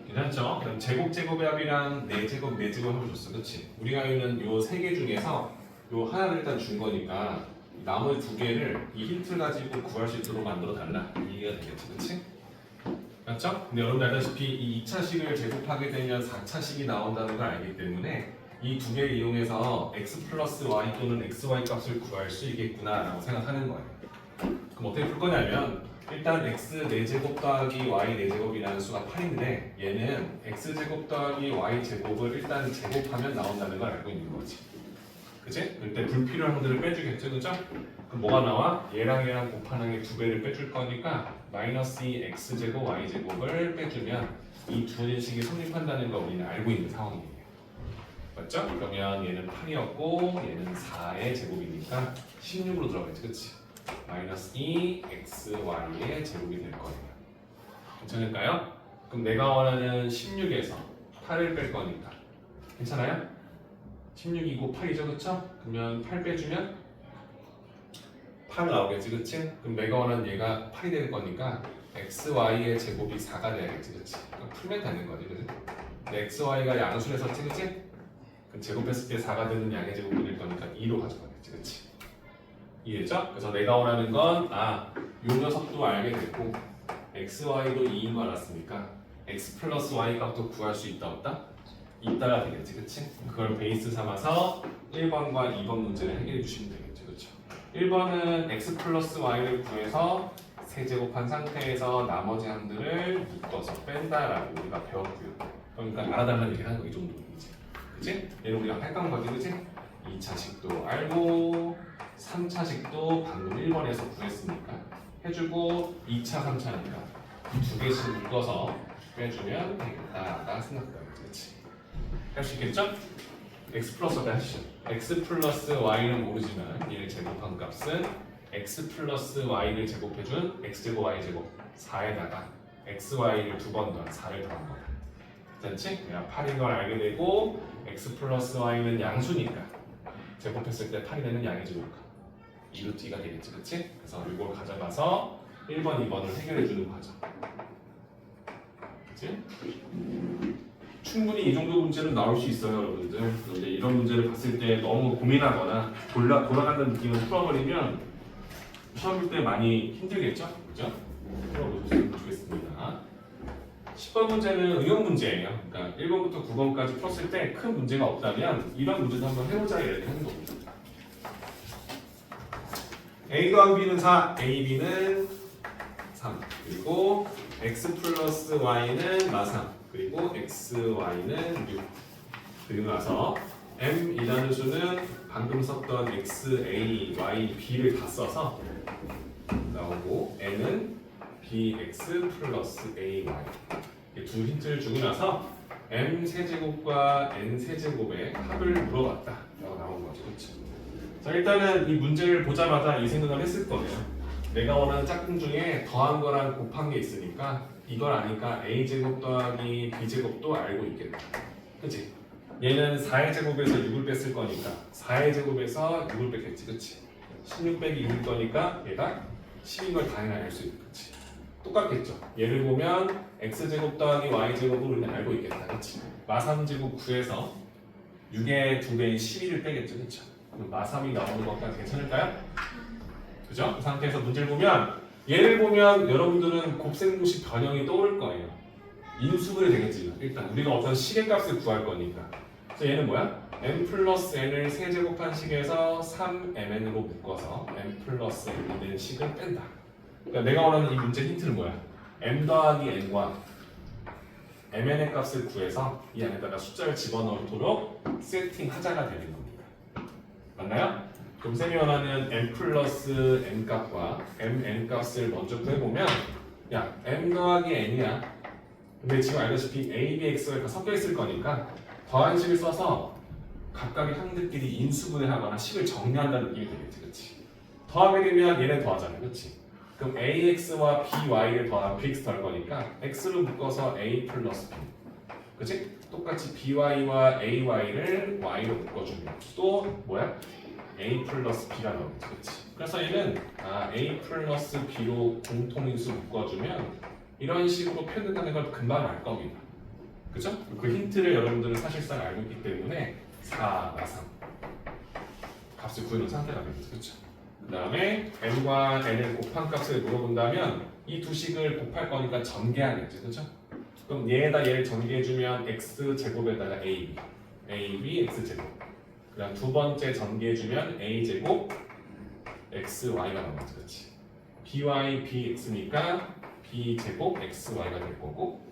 Speaker 1: 괜찮죠? 그럼 제곱 제곱의 합이랑 4제곱 4제곱 합을 줬어. 그렇지? 우리가 있는 요 세 개 중에서 요 하나를 일단 준 거니까 나머지 두 개를 이 힌트 가지고 구할 수 있도록 만들어 달라. 이해가 되겠지? 그렇지? 맞죠? 근데 여러분들 알다시피 이 2차식을 제곱하게 되면 4차식이 나온다는 걸 알기 때문에 이 두 개를 이용해서 x 플러스 y 또는 xy 값을 구할 수 있겠구나 라고 생각하는 거예요. 그럼 어떻게 풀 거냐면 일단 x 4제곱 더하기 y 4제곱이라는 수가 8인데 얘는 x제곱 더하기 y제곱을 일단 제곱하면 나온다는 걸 알고 있는 거지. 그치? 그때 불필요한 것들을 빼주겠죠, 그죠? 그럼 뭐가 나와? 얘랑 곱하는 게 두 배를 빼줄 거니까 마이너스 2 x제곱 y제곱을 빼주면 이 두 인식이 성립한다는 거 우리는 알고 있는 상황이에요. 맞죠? 그러면 얘는 8이었고 얘는 4의 제곱이니까 16으로 들어가겠지, 그치? 마이너스 2 xy의 제곱이 될 거예요. 괜찮을까요? 그럼 내가 원하는 16에서 8을 뺄 거니까 괜찮아요? 16이고 8이죠, 그쵸? 그러면 8 빼주면 8 나오겠지, 그치? 그럼 내가 원하는 얘가 8이 될 거니까 xy의 제곱이 4가 돼야겠지, 그치? 그럼 풀면 되는 거지, 그치? 근데 xy가 양수에서 찍지? 그럼 제곱했을 때 4가 되는 양의 제곱이 될 거니까 2로 가져가겠지, 그치? 이해했죠? 그래서 내가 원하는 건 요 녀석도 알게 됐고 xy도 2인 거 알았으니까 x 플러스 y 값도 구할 수 있다 없다? 있다가 되겠지, 그치? 그걸 베이스 삼아서 1번과 2번 문제를 해결해 주시면 되겠죠, 그쵸? 1번은 x 플러스 y를 구해서 세제곱한 상태에서 나머지 함들을 묶어서 뺀다라고 우리가 배웠고요. 그러니까 알아달라는 얘기를 하는 거 이 정도이지, 그치? 얘는 우리가 헷갈린 거지, 그치? 2차식도 알고 3차식도 방금 1번에서 구했으니까 해주고 2차, 3차니까 두 개씩 묶어서 빼주면 되겠다가 생각된다, 그치? 할 수 있겠죠? x 플러스를 하시죠. x 플러스 y는 모르지만 얘를 제곱한 값은 x 플러스 y를 제곱해준 x제곱 y제곱 4에다가 xy를 두 번 더한 4를 더한 거다. 괜찮지? 그냥 8인 걸 알게 되고 x 플러스 y는 양수니까 제곱했을 때 8이 되는 양의 제곱값 2루트가 되겠지, 그치? 그래서 이걸 가져가서 1번, 2번을 해결해 주는 과정. 그치? 충분히 이 정도 문제는 나올 수 있어요, 여러분들. 그런데 이런 문제를 봤을 때 너무 고민하거나 돌아간다는 느낌을 풀어버리면 시험 볼 때 많이 힘들겠죠? 그죠? 풀어보셨으면 좋겠습니다. 10번 문제는 응용 문제예요. 그러니까 1번부터 9번까지 풀었을 때 큰 문제가 없다면 이런 문제도 한번 해보자 이렇게 하는 겁니다. A 더하기 B는 4, A, B는 3, 그리고 X 플러스 Y는 마3, 그리고 X, Y는 6. 그리고 나서 M이라는 수는 방금 썼던 X, A, Y, B를 다 써서 나오고 N은 BX 플러스 AY 두 힌트를 주고 나서 M 세제곱과 N 세제곱의 합을 물어봤다 라고 나온 거죠, 그렇죠? 자, 일단은 이 문제를 보자마자 이 생각을 했을 거예요. 내가 원하는 짝꿍 중에 더한 거랑 곱한 게 있으니까 이걸 아니까 A제곱 더하기 B제곱도 알고 있겠다, 그치? 얘는 4의 제곱에서 6을 뺐을 거니까 4의 제곱에서 6을 뺐겠지, 그치? 16 빼기 6일 거니까 얘가 10인 걸 당연히 알 수 있는 거지. 똑같겠죠. 얘를 보면 x제곱 더하기 y제곱을 우리는 알고 있겠다, 그치? 마3제곱 구해서 6의 2배인 12를 빼겠죠, 그쵸? 그럼 마3이 나오는 것까지 괜찮을까요? 그죠? 그 상태에서 문제를 보면 얘를 보면 여러분들은 곱셈공식 변형이 떠오를 거예요. 인수분해 되겠지. 일단 우리가 어떤 식의 값을 구할 거니까. 그래서 얘는 뭐야? m 플러스 n을 세제곱한 식에서 3mn으로 묶어서 m 플러스 n이 된 식을 뺀다. 그러니까 내가 원하는 이 문제 힌트는 뭐야? m 더하기 n과 mn의 값을 구해서 이 안에다가 숫자를 집어넣도록 세팅하자가 되는 겁니다. 맞나요? 그럼 쌤이 원하는 m 플러스 n 값과 mn 값을 먼저 구해보면 야 m 더하기 n이야. 근데 지금 알다시피 a, b, x가 섞여 있을 거니까 더한 식을 써서 각각의 항들끼리 인수분해하거나 식을 정리한다는 느낌이 되겠지, 그렇지? 더하게 되면 얘네 더하잖아, 그렇지? 그럼 ax와 by를 더하면 bx 더할 거니까 x로 묶어서 a 플러스 b, 그렇지? 똑같이 by와 ay를 y로 묶어주면 또 뭐야? a 플러스 b가 나오겠지, 그렇지? 그래서 얘는 a 플러스 b로 공통인수 묶어주면 이런 식으로 표현된다는 걸 금방 알 겁니다. 그죠? 그 힌트를 여러분들은 사실상 알고 있기 때문에 4, 3 값을 구해놓은 상태가 되겠죠. 그렇죠? 그 다음에 m과 n을 곱한 값을 물어본다면 이 두 식을 곱할 거니까 전개하겠죠. 그렇죠? 그럼 얘에다 얘를 전개해주면 x제곱에다가 ab, ab, x제곱. 그 다음 두 번째 전개해주면 a제곱, xy가 나오겠죠. 그렇지? by, bx니까 b제곱, xy가 될 거고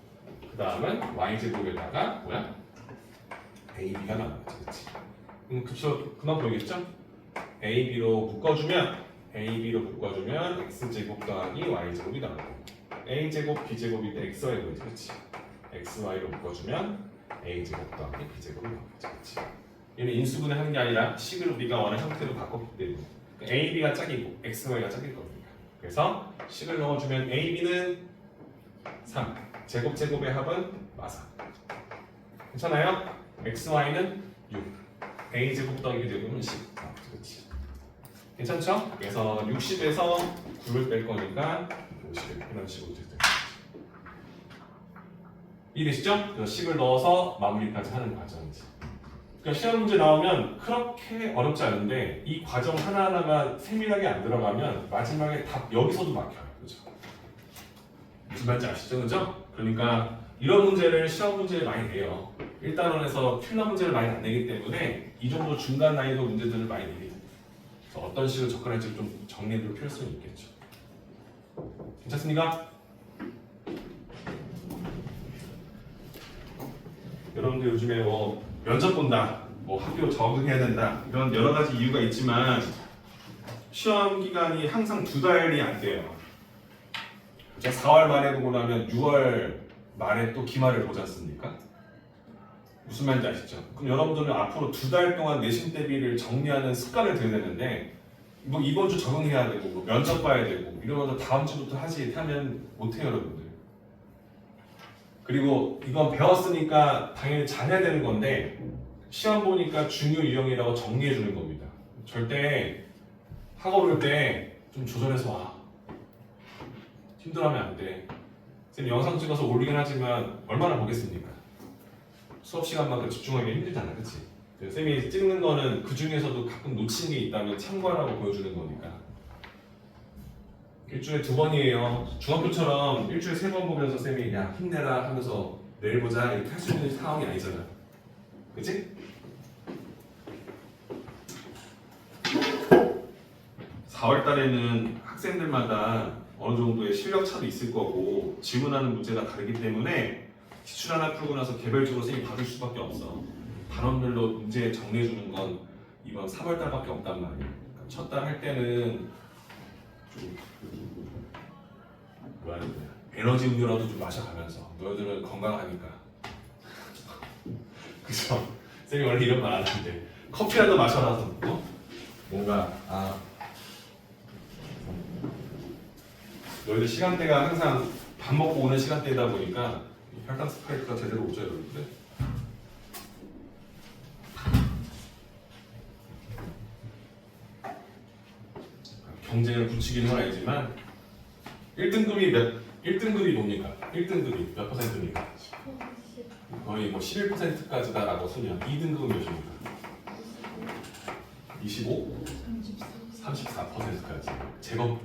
Speaker 1: 그 다음은 y제곱에다가 뭐야? ab가 나오겠지. 그렇지? 그쵸? 그만 보이겠죠? ab로 묶어주면 x제곱 더하기 y제곱이 나오고 a제곱, b제곱이 xy 보이지, 그렇지? xy로 묶어주면 a제곱 더하기 b제곱이 나오겠지, 그렇지? 얘는 인수분해 하는 게 아니라 식을 우리가 원하는 형태로 바꿨기 때문에 그러니까 ab가 짝이고 xy가 짝일 겁니다. 그래서 식을 넣어주면 ab는 3, 제곱의 합은 마사. 괜찮아요? xy는 6, a제곱 더하기 b제곱은 10. 그렇지. 괜찮죠? 그래서 60에서 9를 뺄 거니까 50을 이런 식으로 되죠. 이해되시죠? 그래서 식을 넣어서 마무리까지 하는 과정이지. 그러니까 시험 문제 나오면 그렇게 어렵지 않은데 이 과정 하나하나가 세밀하게 안 들어가면 마지막에 답 여기서도 막혀요. 그죠? 무슨 말인지 아시죠? 그죠? 그러니까 이런 문제를 시험 문제에 많이 내요. 1단원에서 킬러 문제를 많이 안 내기 때문에 이 정도 중간 난이도 문제들을 많이 내요. 그래서 어떤 식으로 접근할지 좀 정리해둘 필요성이 있겠죠. 괜찮습니까? 여러분들 요즘에 뭐 면접 본다, 뭐 학교 적응해야 된다 이런 여러 가지 이유가 있지만 시험 기간이 항상 2달이 안 돼요. 제가 4월 말에 보고 나면 6월 말에 또 기말을 보지 않습니까? 무슨 말인지 아시죠? 그럼 여러분들은 앞으로 2달 동안 내신 대비를 정리하는 습관을 들여야 되는데 뭐 이번 주 적응해야 되고 뭐 면접 봐야 되고 이러면서 다음 주부터 하면 못해요, 여러분들. 그리고 이건 배웠으니까 당연히 잘해야 되는 건데 시험 보니까 중요 유형이라고 정리해 주는 겁니다. 절대 학원 올 때 좀 조절해서 와. 힘들어하면 안 돼. 쌤 영상 찍어서 올리긴 하지만 얼마나 보겠습니까? 수업 시간만큼 집중하기 힘들잖아, 그렇지? 쌤이 찍는 거는 그 중에서도 가끔 놓친 게 있다면 참고하라고 보여주는 거니까. 일주일에 2번이에요. 중학교처럼 일주일에 3번 보면서 쌤이 야 힘내라 하면서 내일 보자 이렇게 할 수 있는 상황이 아니잖아. 그치? 4월 달에는 학생들마다 어느 정도의 실력 차도 있을 거고 질문하는 문제가 다르기 때문에 기출 하나 풀고 나서 개별적으로 쌤이 받을 수밖에 없어. 단원별로 문제 정리해 주는 건 이번 3월 달밖에 없단 말이야. 그러니까 첫 달 할 때는 좀 뭐라 해야 되냐, 에너지 음료라도 좀 마셔가면서 너희들은 건강하니까 그죠? 쌤이 원래 이런 말 안 하는데 커피라도 마셔라서 뭔가 너희들 시간대가 항상 밥 먹고 오는 시간대이다 보니까 혈당 스파이크가 제대로 오죠, 여러분들? 경쟁을 부추기는 건 아니지만 1등급이 뭡니까? 1등급이 몇 퍼센트입니까? 거의 뭐 11%까지다라고 쓰면 2등급은 몇입니까? 25? 34%까지. 제법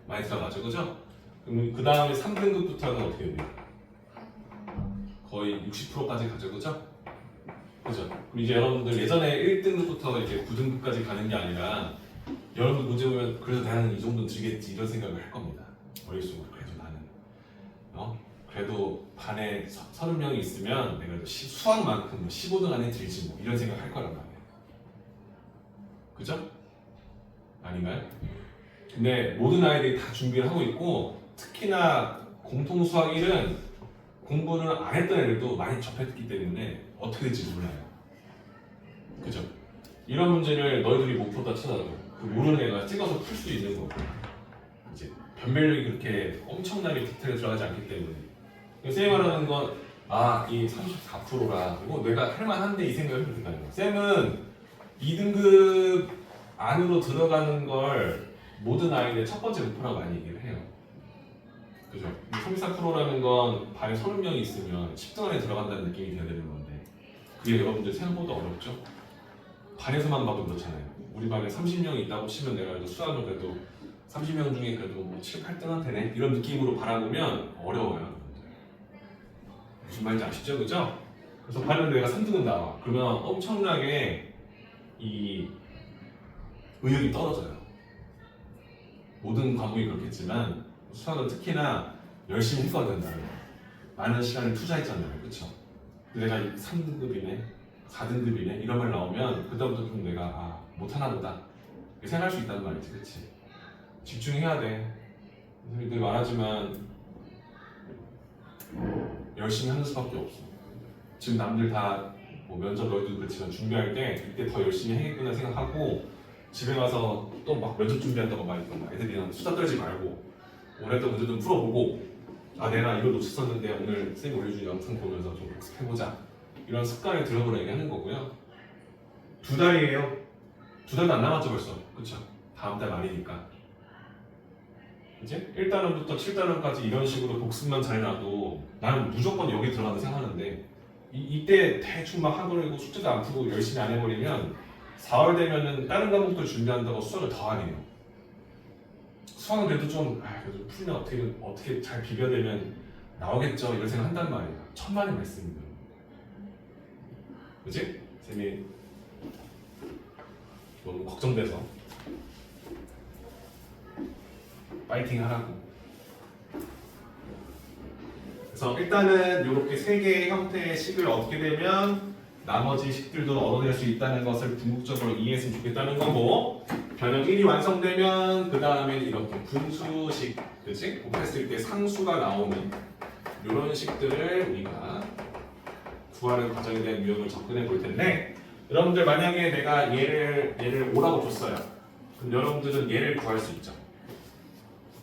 Speaker 1: 많이 들어가죠, 그죠? 그럼 그 다음에 3등급부터는 어떻게 돼요? 거의 60%까지 가죠, 그죠? 그죠? 그럼 이제 여러분들 예전에 1등급부터 이제 9등급까지 가는 게 아니라 여러분들 문제 보면 그래도 나는 이 정도는 들겠지 이런 생각을 할 겁니다. 머릿속으로 그래도 나는 그래도 반에 30명이 있으면 내가 수학만큼 뭐 15등 안에 들지 뭐 이런 생각 할 거란 말이에요. 그죠? 아닌가요? 근데 모든 아이들이 다 준비를 하고 있고 특히나 공통수학 1은 공부를 안 했던 애들도 많이 접했기 때문에 어떻게 될지 몰라요. 그죠? 이런 문제를 너희들이 못 풀었다 쳐도 그 모르는 애가 찍어서 풀 수 있는 거고 이제 변별력이 그렇게 엄청나게 디테일에 들어가지 않기 때문에 쌤이 말하는 건 이 34%라 그리고 내가 할만한데 이 생각을 든다는 거야. 쌤은 2등급 안으로 들어가는 걸 모든 아이들의 첫 번째 목표라고 많이 얘기를 해요. 그죠? 34%라는 건 반에 30명이 있으면 10등 안에 들어간다는 느낌이 돼야 되는 건데 그게 여러분들 생각보다 어렵죠? 반에서만 봐도 그렇잖아요. 우리 반에 30명이 있다고 치면 내가 그래도 수학을 그래도 30명 중에 그래도 뭐 7, 8등은 되네 이런 느낌으로 바라보면 어려워요. 무슨 말인지 아시죠? 그죠? 그래서 반에 내가 3등은 나와. 그러면 엄청나게 이 의욕이 떨어져요. 모든 과목이 그렇겠지만 수학은 특히나 열심히 했거든. 나는 많은 시간을 투자했잖아요. 그쵸? 내가 3등급이네 4등급이네 이런 말 나오면 그다음부터 좀 내가 못하나 보다 이렇게 생각할 수 있다는 말이지. 그치? 집중해야 돼. 늘 말하지만 열심히 하는 수밖에 없어. 지금 남들 다 뭐 면접 너희도 그렇지만 준비할 때 이때 더 열심히 해야겠구나 생각하고 집에 가서 또 막 면접 준비한다고 막 애들이랑 수다 떨지 말고 오늘 했던 문제 좀 풀어보고 내가 이거 놓쳤었는데 오늘 쌤이 올려준 영상 보면서 좀 복습해보자 이런 습관을 들여보라 얘기하는 거고요. 2달이에요. 2달도 안 남았죠 벌써. 그쵸? 다음 달 말이니까 이제 1단원부터 7단원까지 이런 식으로 복습만 잘해놔도 나는 무조건 여기 들어간다 생각하는데 이때 대충 막 하고 숙제도 안 풀고 열심히 안 해버리면 4월 되면은 다른 과목들 준비한다고 수학을 더 하게 돼요. 수학은 그래도 좀 그래도 풀면 어떻게 잘 비벼내면 나오겠죠 이런 생각 한단 말이에요. 천만의 말씀입니다. 그치? 쌤이 너무 걱정돼서 파이팅 하라고. 그래서 일단은 이렇게 세 개의 형태의 식을 얻게 되면 나머지 식들도 얻어낼 수 있다는 것을 궁극적으로 이해했으면 좋겠다는 거고 변형 1이 완성되면 그 다음에 이렇게 분수식, 그치? 곱했을 때 상수가 나오는 이런 식들을 우리가 구하는 과정에 대한 유형을 접근해 볼 텐데 여러분들 만약에 내가 얘를 5라고 줬어요. 그럼 여러분들은 얘를 구할 수 있죠.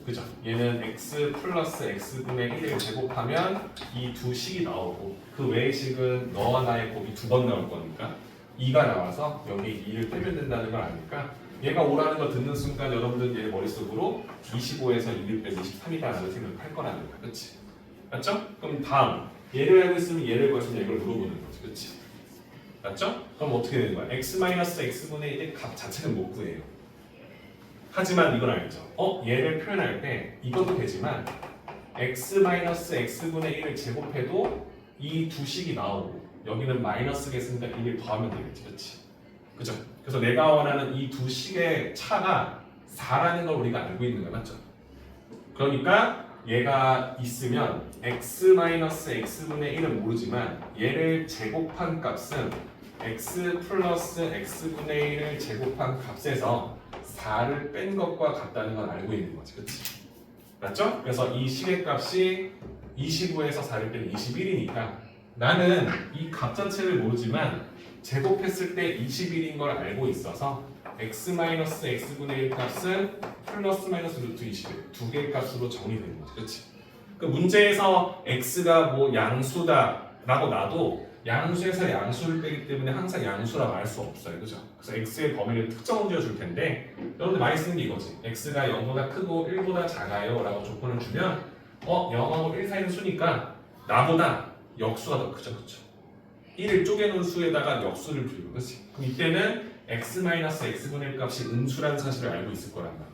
Speaker 1: 그죠? 얘는 x 플러스 x분의 1을 제곱하면 이 두 식이 나오고 그 외의 식은 너와 나의 곱이 2번 나올 거니까 2가 나와서 여기 2를 빼면 된다는 걸 아니까 얘가 5라는 걸 듣는 순간 여러분들 얘 머릿속으로 25에서 2를 빼면 23이다라는 생각을 할 거라는 거야. 그치? 맞죠? 그럼 다음 얘를 알고 있으면 얘를 구할 수 있냐 이걸 물어보는 거지. 그치? 맞죠? 그럼 어떻게 되는 거야? x-x분의 1의 값 자체는 못 구해요. 하지만 이건 알죠. 얘를 표현할 때 이것도 되지만 x-x분의 1을 제곱해도 이 두 식이 나오고 여기는 마이너스겠으니까 1을 더하면 되겠지. 그치? 그죠? 그래서 내가 원하는 이 두 식의 차가 4라는 걸 우리가 알고 있는 거야. 맞죠? 그러니까 얘가 있으면 x-x분의 1은 모르지만 얘를 제곱한 값은 x 플러스 x분의 1을 제곱한 값에서 4를 뺀 것과 같다는 건 알고 있는 거지. 그치? 맞죠? 그래서 이 식의 값이 25에서 4를 빼면 21이니까 나는 이 값 자체를 모르지만 제곱했을 때 21인 걸 알고 있어서 x-x분의 1 값은 플러스 마이너스 루트 21 두 개의 값으로 정리되는 거지. 그치? 그 문제에서 x가 뭐 양수다 라고 놔도 양수에서 양수를 빼기 때문에 항상 양수라고 알 수 없어요. 그죠? 그래서 x의 범위를 특정을 지어줄 텐데 여러분들 많이 쓰는 게 이거지. x가 0보다 크고 1보다 작아요 라고 조건을 주면 0하고 1 사이는 수니까 나보다 역수가 더 크죠. 그쵸? 1을 쪼개놓은 수에다가 역수를 두고 그치? 그럼 이때는 x-x분의 1 값이 음수라는 사실을 알고 있을 거란 말이야.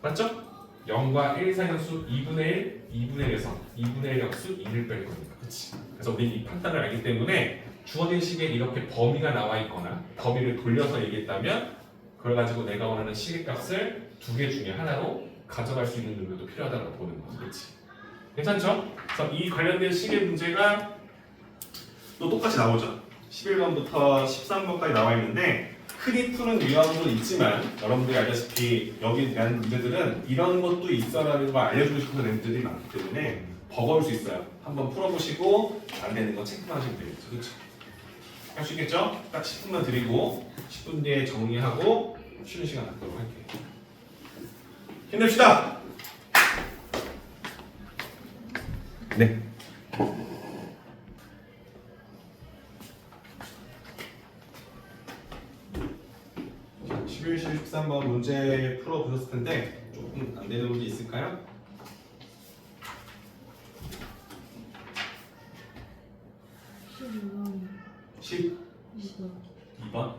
Speaker 1: 맞죠? 0과 1 사이 수 2분의 1, 2분의 1에서 2분의 1 역수 2를 뺄 거니까. 그치? 그래서 우리는 이 판단을 알기 때문에 주어진 식에 이렇게 범위가 나와 있거나 범위를 돌려서 얘기했다면 그걸 가지고 내가 원하는 식의 값을 두 개 중에 하나로 가져갈 수 있는 능력도 필요하다고 보는 거지. 그치? 괜찮죠? 그래서 이 관련된 식의 문제가 또 똑같이 나오죠. 11번부터 13번까지 나와 있는데 흔히 푸는 유형도 있지만 여러분들이 알다시피 여기에 대한 문제들은 이런 것도 있어라는 걸 알려주고 싶은 애들이 많기 때문에 버거울 수 있어요. 한번 풀어보시고 안 되는 거 체크하시면 되겠죠. 그렇죠? 할 수 있겠죠? 딱 10분만 드리고 10분 뒤에 정리하고 쉬는 시간 갖도록 할게요. 힘냅시다! 네. 11시 13번 문제 풀어보셨을 텐데 조금 안 되는 문제 있을까요? 12번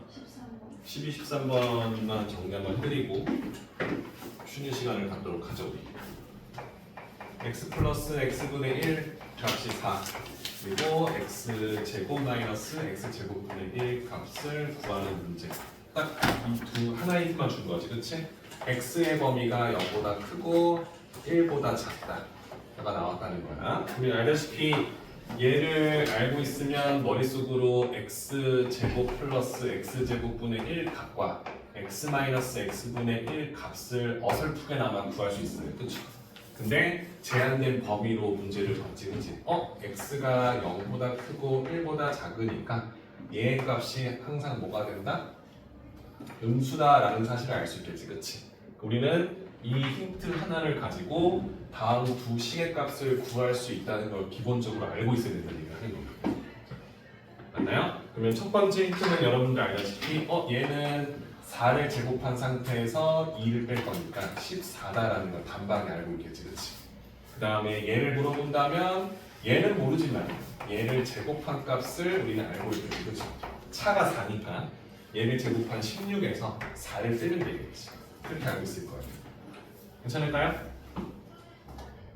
Speaker 1: 12, 13번만 정리 한번 해드리고 쉬는 시간을 갖도록 하죠. 우리 x 플러스 x분의 1 값이 4 그리고 x제곱 마이너스 x제곱분의 1 값을 구하는 문제. 딱 이 두 하나의 것만 준 거지, 그렇지? x의 범위가 0보다 크고 1보다 작다가 나왔다는 거야. 우리 알다시피 얘를 알고 있으면 머릿속으로 x제곱 플러스 x제곱분의 1 값과 x 마이너스 x분의 1 값을 어설프게나마 구할 수 있어요, 그렇죠? 근데 제한된 범위로 문제를 줬지, 그렇지? x가 0보다 크고 1보다 작으니까 얘의 값이 항상 뭐가 된다? 음수다라는 사실을 알 수 있겠지, 그렇지? 우리는 이 힌트 하나를 가지고 다음 두 식의 값을 구할 수 있다는 걸 기본적으로 알고 있어야 된다는 얘기를 하는 겁니다. 맞나요? 그러면 첫 번째 힌트는 여러분들 알다시피 얘는 4를 제곱한 상태에서 2를 뺄 거니까 14다라는 걸 단박에 알고 있겠지, 그렇지? 그 다음에 얘를 물어본다면 얘는 모르지만 얘를 제곱한 값을 우리는 알고 있겠지, 그렇죠? 차가 4니까 얘를 제곱한 16에서 4를 빼면 되겠지. 그렇게 알고 있을 거예요. 괜찮을까요?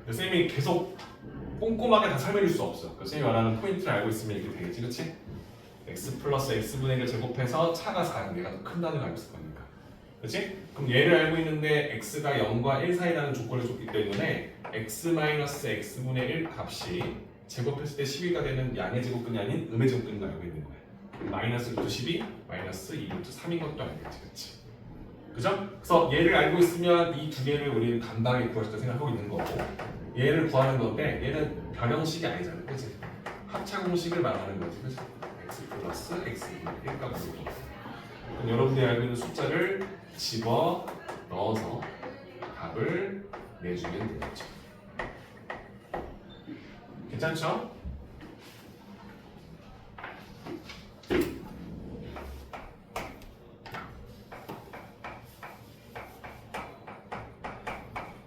Speaker 1: 선생님이 계속 꼼꼼하게 다 설명해 줄 수 없어. 선생님이 말하는 포인트를 알고 있으면 이렇게 되겠지, 그렇지? x 플러스 x분의 1을 제곱해서 차가 4는 내가 더 큰다는 걸 알고 있을 거니까. 그렇지? 그럼 얘를 알고 있는데 x가 0과 1 사이라는 조건을 줬기 때문에 x 마이너스 x분의 1 값이 제곱했을 때 12가 되는 양의 제곱근이 아닌 음의 제곱근인 걸 알고 있는 거야. 마이너스 루트 12, 마이너스 2 루트 3인 것도 알겠지, 그렇지? 그죠? 그래서 얘를 알고 있으면 이 두 개를 우리는 간단하게 구할 수 있다고 생각하고 있는 거고 얘를 구하는 건데 얘는 변형식이 아니잖아, 그치? 합차 공식을 말하는 거지, 그치? x 플러스 x분의 1 값을 그럼 여러분들이 알고 있는 숫자를 집어 넣어서 답을 내주면 되겠죠. 괜찮죠?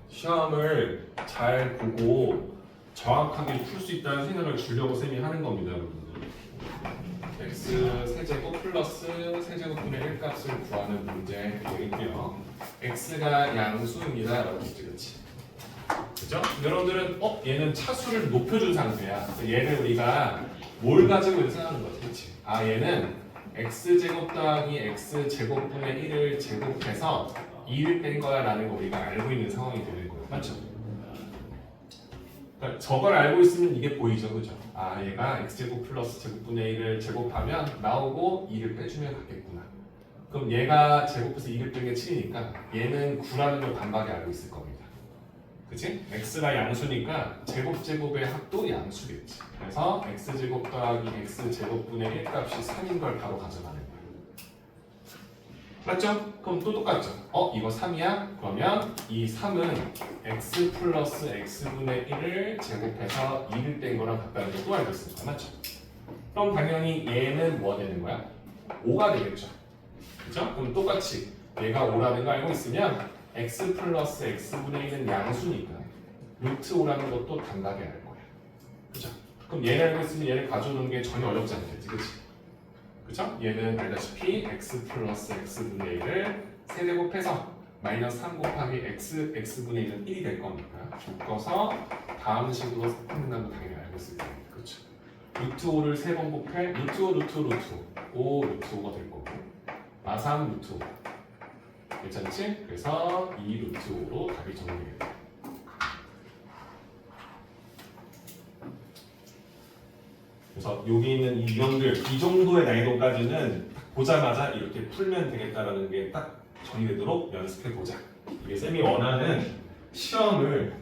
Speaker 1: 시험을 잘 보고 정확하게 풀 수 있다는 생각을 주려고 쌤이 하는 겁니다, 여러분들. x 세제곱 플러스 세제곱분의 1 값을 구하는 문제 되겠고요. x가 양수입니다, 라고 했지, 그렇지? 그죠? 여러분들은 얘는 차수를 높여준 상태야. 얘를 우리가 뭘 가지고 생각하는 거지, 그렇지? 얘는 x제곱 더하기 x제곱분의 1을 제곱해서 2를 뺀 거야 라는 거 우리가 알고 있는 상황이 되는 거예요. 맞죠? 그러니까 저걸 알고 있으면 이게 보이죠, 그죠? 얘가 x제곱 플러스 제곱분의 1을 제곱하면 나오고 2를 빼주면 같겠구나. 그럼 얘가 제곱해서 2를 뺀 게 7이니까 얘는 9라는 걸 단박에 알고 있을 겁니다. 그치? x가 양수니까 제곱제곱의 합도 양수겠지. 그래서 x제곱 더하기 x제곱분의 1 값이 3인 걸 바로 가져가는 거예요. 맞죠? 그럼 또 똑같죠? 이거 3이야? 그러면 이 3은 x 플러스 x분의 1을 제곱해서 2를 뺀 거랑 같다는 걸 또 알고 있습니다. 맞죠? 그럼 당연히 얘는 뭐가 되는 거야? 5가 되겠죠? 그죠? 그럼 똑같이 얘가 5라는 거 알고 있으면 x 플러스 x분의 1은 양수니까 루트 5라는 것도 단박에 알 거야. 그죠? 그럼 얘를 알고 있으면 얘를 가져오는 게 전혀 어렵지 않겠지, 그치? 그죠? 얘는 알다시피 x 플러스 x분의 1을 세제곱해서 마이너스 3 곱하기 x, x분의 1은 1이 될 거니까 묶어서 다음 식으로 표현한다는 거 당연히 알고 있을 겁니다. 그렇죠? 루트 5를 3번 곱해 루트 5, 루트 5, 루트 5, 5 루트 5가 될 거고 마삼 루트 5 괜찮지? 그래서 2 루트 5로 답이 정리됩니다. 그래서 여기 있는 이 유형들 이 정도의 난이도까지는 보자마자 이렇게 풀면 되겠다라는 게 딱 정리되도록 연습해 보자. 이게 쌤이 원하는 시험을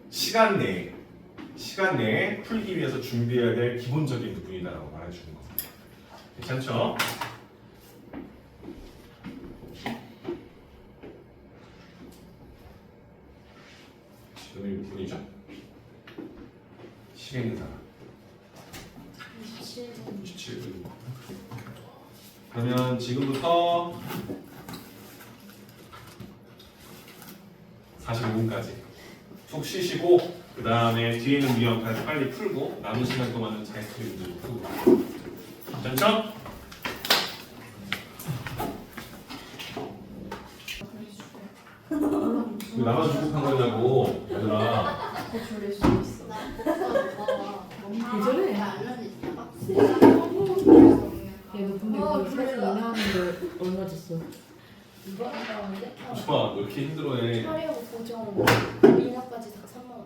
Speaker 1: 시간 내에 풀기 위해서 준비해야 될 기본적인 부분이다라고 말해주는 겁니다. 괜찮죠? 지금이 몇 분이죠? 시계 있는 사람 27분. 그러면 지금부터 45분까지 푹 쉬시고 그 다음에 뒤에 있는 유형까지 빨리 풀고 남은 시간 동안은 자이스트 문제로 풀고 괜찮죠? 왜 나만 주급한 거냐고 얘들아.
Speaker 2: 줄일 수 있어.
Speaker 3: 계절에 얘도 근데 그 사실 인하하는데 얼마 줬어?
Speaker 2: 이번 나오는데?
Speaker 1: 좋아 왜 이렇게 힘들어해.
Speaker 2: 처리하고 보정 인하까지 다 3만 원.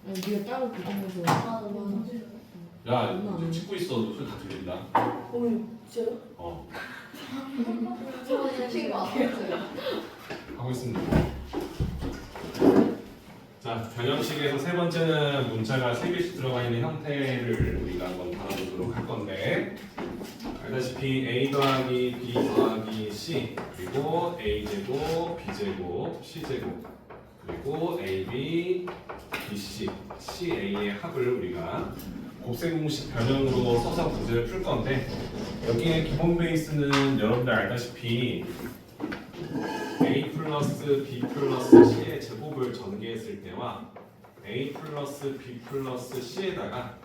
Speaker 3: 아니 네가 따로 고정해서
Speaker 2: 4만 원.
Speaker 1: 야 지금 찍고 있어 너 소리 다 들린다.
Speaker 2: 오, 진짜요?
Speaker 1: 어
Speaker 2: 저는 지금 안 했어요.
Speaker 1: 하고 있습니다. 자, 변형식에서 세 번째는 문자가 3개씩 들어가 있는 형태를 우리가 한번 다뤄보도록 할 건데 알다시피 a 더하기 b 더하기 c 그리고 a제곱, b제곱, c제곱 그리고 ab, bc, ca의 합을 우리가 곱셈 공식 변형으로 써서 문제를 풀 건데 여기에 기본 베이스는 여러분들 알다시피 a 플러스 b 플러스 c의 제곱을 전개했을 때와 a 플러스 b 플러스 c에다가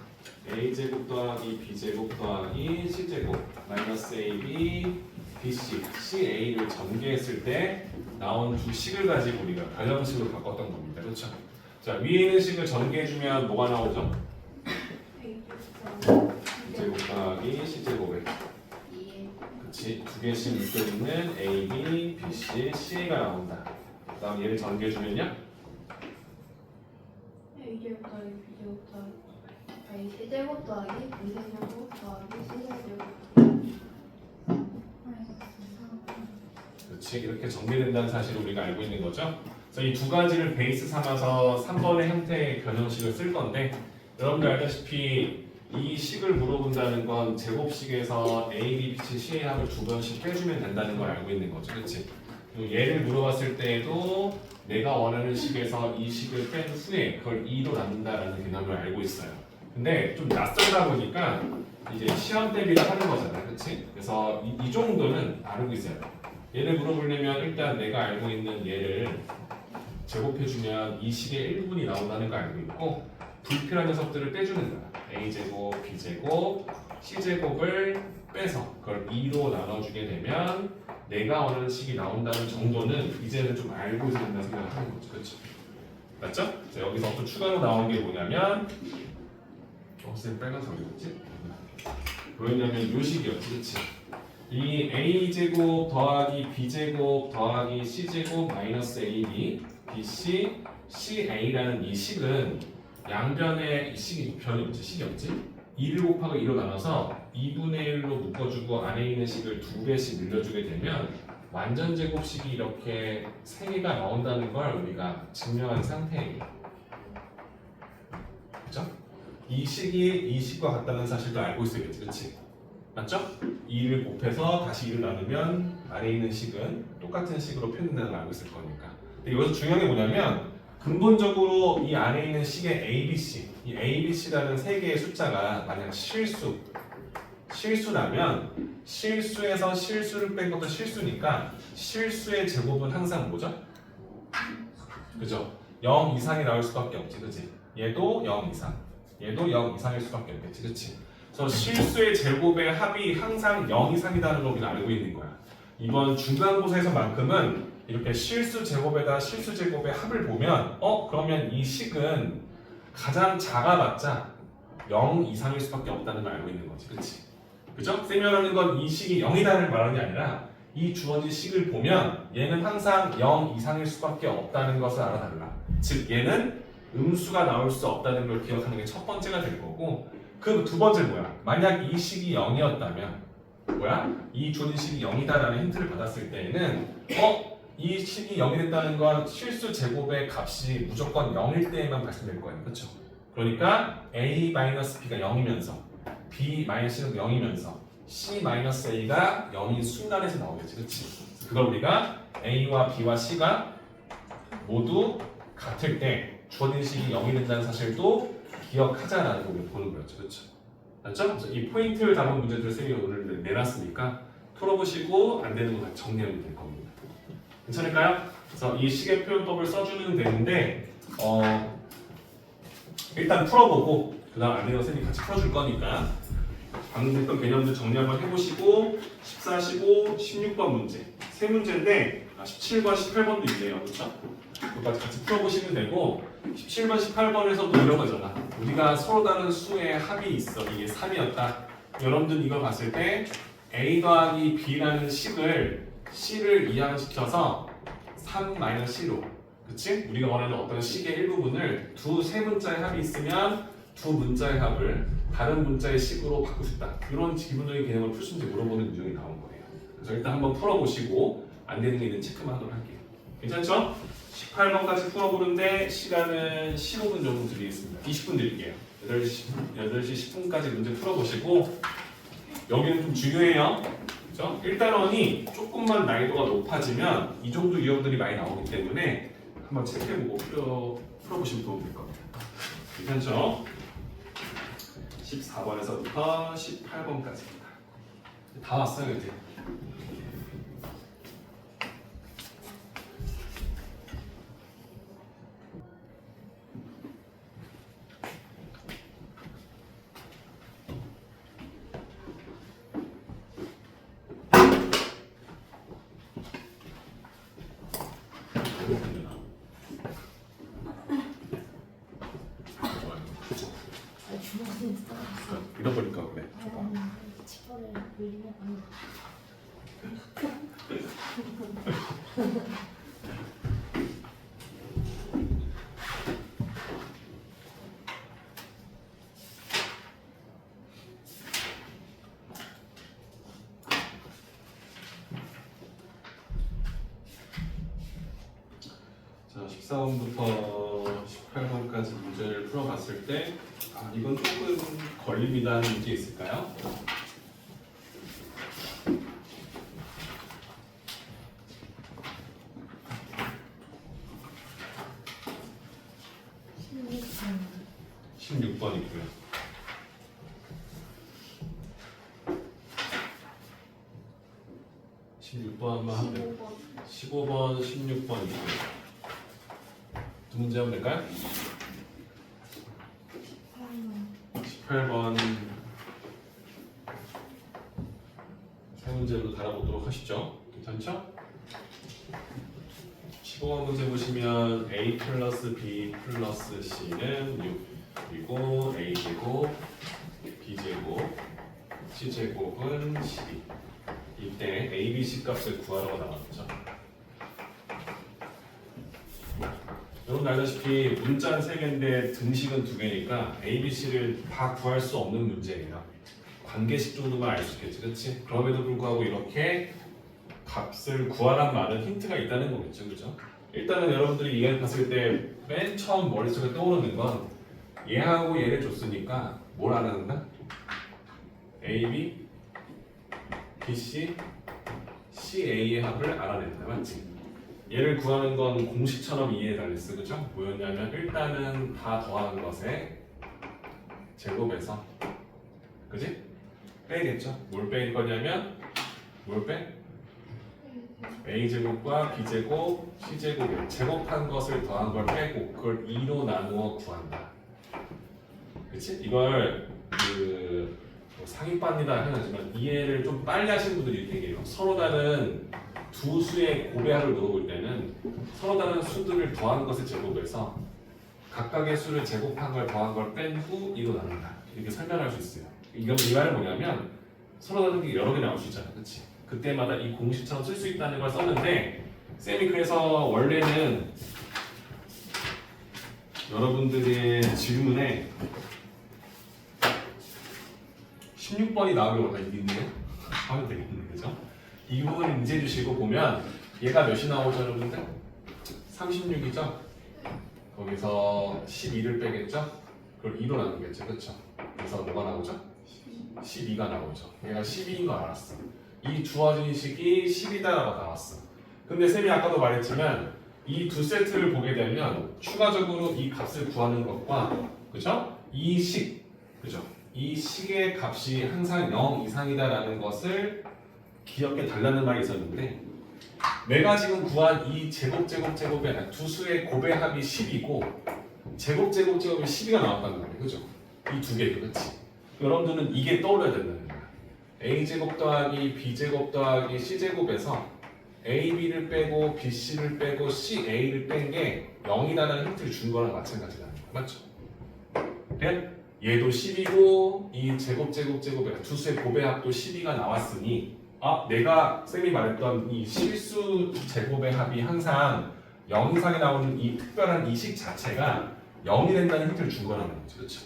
Speaker 1: a제곱 더하기 b제곱 더하기 c제곱 마이너스 ab, bc, ca를 전개했을 때 나온 두 식을 가지고 우리가 변형식으로 바꿨던 겁니다. 그렇죠? 자, 위에 있는 식을 전개해주면 뭐가 나오죠? b제곱 더하기 c제곱에 그치, 두 개씩 묶여있는 A, B, B, C, C가 나온다. 그 다음 얘를 전개해주면요?
Speaker 2: A제곱 더하기 B제곱 더하기 아니 C제곱 더하기 B제곱 더하기 C제곱.
Speaker 1: 그렇지, 이렇게 전개된다는 사실을 우리가 알고 있는 거죠. 그래서 이 두 가지를 베이스 삼아서 3번의 형태의 변형식을 쓸 건데 여러분들 알다시피 이 식을 물어본다는 건 제곱식에서 A, B, B, C의 합을 두 번씩 빼주면 된다는 걸 알고 있는 거죠. 그렇지? 그리고 얘를 물어봤을 때에도 내가 원하는 식에서 이 식을 뺀 후에 그걸 2로 나눈다라는 개념을 알고 있어요. 근데 좀 낯설다 보니까 이제 시험 대비를 하는 거잖아. 그렇지? 그래서 이 정도는 알고 있어야 돼. 얘를 물어보려면 일단 내가 알고 있는 얘를 제곱해주면 이 식의 1분이 나온다는 걸 알고 있고 불필요한 녀석들을 빼주는 거야. a제곱, b제곱, c제곱을 빼서 그걸 2로 나눠주게 되면 내가 원하는 식이 나온다는 정도는 이제는 좀 알고 있어야 된다는 생각을 하는 거죠. 그렇죠? 맞죠? 자, 여기서 또 추가로 나온 게 뭐냐면 쌤 빨간색 어디였지? 뭐였냐면 이 식이었지. 그렇지? 이 a제곱 더하기 b제곱 더하기 c제곱 마이너스 ab, bc, ca라는 이 식은 양변에 이 식이 변이 없지, 식이 없지? 2를 곱하고 2로 나눠서 2분의 1로 묶어주고 안에 있는 식을 2배씩 늘려주게 되면 완전 제곱식이 이렇게 3개가 나온다는 걸 우리가 증명한 상태예요. 그죠? 이 식이 이 식과 같다는 사실도 알고 있어야겠지, 그렇지? 맞죠? 2를 곱해서 다시 2를 나누면 안에 있는 식은 똑같은 식으로 표현된다는 걸 알고 있을 거니까. 근데 여기서 중요한 게 뭐냐면 근본적으로 이 안에 있는 식의 ABC, 이 ABC라는 세 개의 숫자가 만약 실수라면 실수에서 실수를 뺀 것도 실수니까 실수의 제곱은 항상 뭐죠? 그죠? 0 이상이 나올 수밖에 없지, 그지? 얘도 0 이상, 얘도 0 이상일 수밖에 없겠지, 그치? 그래서 실수의 제곱의 합이 항상 0 이상이라는 걸 우리가 알고 있는 거야. 이번 중간고사에서만큼은 이렇게 실수 제곱에다 실수 제곱의 합을 보면 그러면 이 식은 가장 작아봤자 0 이상일 수밖에 없다는 걸 알고 있는 거지, 그렇지? 그죠? 쌤이 말하는 건 이 식이 0이다를 말하는 게 아니라 이 주어진 식을 보면 얘는 항상 0 이상일 수밖에 없다는 것을 알아달라. 즉 얘는 음수가 나올 수 없다는 걸 기억하는 게 첫 번째가 될 거고, 그 두 번째 뭐야? 만약 이 식이 0이었다면 뭐야? 이 주어진 식이 0이다라는 힌트를 받았을 때에는 이 식이 0이 된다는 건 실수 제곱의 값이 무조건 0일 때에만 발생될 거예요. 그렇죠? 그러니까 a-b가 0이면서 b-c가 0이면서 c-a가 0인 순간에서 나오겠지. 그렇지? 그걸 우리가 a와 b와 c가 모두 같을 때 주어진 식이 0이 된다는 사실도 기억하자라는 걸 보는 거였죠. 그렇죠? 맞죠? 그래서 이 포인트를 담은 문제들을 쌤이 오늘 내놨으니까 풀어보시고 안 되는 거 다 정리하면 될 겁니다. 괜찮을까요? 그래서 이 식의 표현법을 써주면 되는데 일단 풀어보고 그 다음 안 되는 거 쌤이 같이 풀어줄 거니까 방금 했던 개념들 정리 한번 해보시고 14, 15, 16번 문제 세 문제인데 17번, 18번도 있네요. 그렇죠? 그것까지 같이 풀어보시면 되고 17번, 18번에서도 이런 거잖아. 우리가 서로 다른 수의 합이 있어. 이게 3이었다. 여러분들 이걸 봤을 때 a 더하기 b라는 식을 c를 이항시켜서 3-c로 그치? 우리가 원하는 어떤 식의 일부분을 세 문자의 합이 있으면 두 문자의 합을 다른 문자의 식으로 바꾸고 싶다. 이런 기본적인 개념을 풀 수 있는지 물어보는 유형이 나온 거예요. 그래서 일단 한번 풀어보시고 안 되는 게 있는 체크만 하도록 할게요. 괜찮죠? 18번까지 풀어보는데 시간은 15분 정도 드리겠습니다. 20분 드릴게요. 8시 10분까지 문제 풀어보시고 여기는 좀 중요해요. 그렇죠? 1단원이 조금만 난이도가 높아지면 이 정도 유형들이 많이 나오기 때문에 한번 체크해보고 풀어보시면 도움이 될 겁니다. 괜찮죠? 14번에서부터 18번까지입니다. 다 왔어요 이제.
Speaker 3: 주먹은 싸웠어.
Speaker 1: 잃어버릴까 그래.
Speaker 3: 치과를 밀면 안 돼.
Speaker 1: 자, 14번부터 18번까지 문제를 풀어봤을 때 이건 조금 걸립니다 하는 문제 있을까요?
Speaker 3: 신입생.
Speaker 1: 16번 있고요. 16번 한번 하면 15번, 16번 있고요. 두 문제 하면 될까요? 18번 세 문제로 달아보도록 하시죠. 괜찮죠? 15번 문제 보시면 a 플러스 b 플러스 c는 6 그리고 a제곱, b제곱, c제곱은 12 이때 a, b, c 값을 구하라고 나왔죠. 여러분 알다시피 문자는 3개인데 등식은 2개니까 A, B, C를 다 구할 수 없는 문제예요. 관계식 정도만 알 수 있겠지, 그렇지? 그럼에도 불구하고 이렇게 값을 구하란 말은 힌트가 있다는 거겠죠, 그죠? 일단은 여러분들이 이해 봤을 때 맨 처음 머릿속에 떠오르는 건 얘하고 얘를 줬으니까 뭘 알아낸다? A, B, B, C, C, A의 합을 알아낸다, 맞지? 얘를 구하는 건 공식처럼 이해해 달랬어, 그죠? 뭐였냐면 일단은 다 더한 것에 제곱에서, 그지? 빼겠죠? 뭘 빼일 거냐면 뭘 빼? a제곱과 b제곱, c제곱을 제곱한 것을 더한 걸 빼고 그걸 2로 나누어 구한다. 그치? 이걸 뭐 상위반이다 하지만 이해를 좀 빨리 하시는 분들이 이렇게 얘기해요. 서로 다른 두 수의 고배합을 물어볼 때는 서로 다른 수들을 더한 것을 제곱해서 각각의 수를 제곱한 걸 더한 걸 뺀 후 2로 나눈다. 이렇게 설명할 수 있어요. 이건 이 말은 뭐냐면 서로 다른 게 여러 개 나올 수 있잖아, 그렇지? 그때마다 이 공식처럼 쓸 수 있다는 걸 썼는데 쌤이 그래서 원래는 여러분들의 질문에 16번이 나오려고 있네요. 하면 되겠네, 그죠? 이 부분을 문제 주시고 보면 얘가 몇이 나오죠, 여러분들? 36이죠? 거기서 12를 빼겠죠? 그걸 2로 나누겠죠, 그렇죠? 그래서 뭐가 나오죠? 12가 나오죠. 얘가 12인 거 알았어. 이 주어진 식이 10이다라고 나왔어. 근데 쌤이 아까도 말했지만 이 두 세트를 보게 되면 추가적으로 이 값을 구하는 것과 그죠? 이 식, 그죠? 이 식의 값이 항상 0 이상이다라는 것을 기억해 달라는 말이 있었는데 내가 지금 구한 이 제곱의 두 수의 곱의 합이 10이고 제곱이 12가 나왔다는 말이에요, 그죠? 이 두 개도 그렇지. 여러분들은 이게 떠올려야 된다는 거야. a제곱 더하기 b제곱 더하기 c제곱에서 AB를 빼고 BC를 빼고 CA를 뺀 게 0이라는 힌트를 준 거랑 마찬가지라는 거 맞죠? 그래? 얘도 10이고 이 제곱의 두 수의 곱의 합도 12가 나왔으니 내가 쌤이 말했던 이 실수 제곱의 합이 항상 0 이상이 나오는 이 특별한 이 식 자체가 0이 된다는 힌트를 준 거라는 거죠. 그렇죠?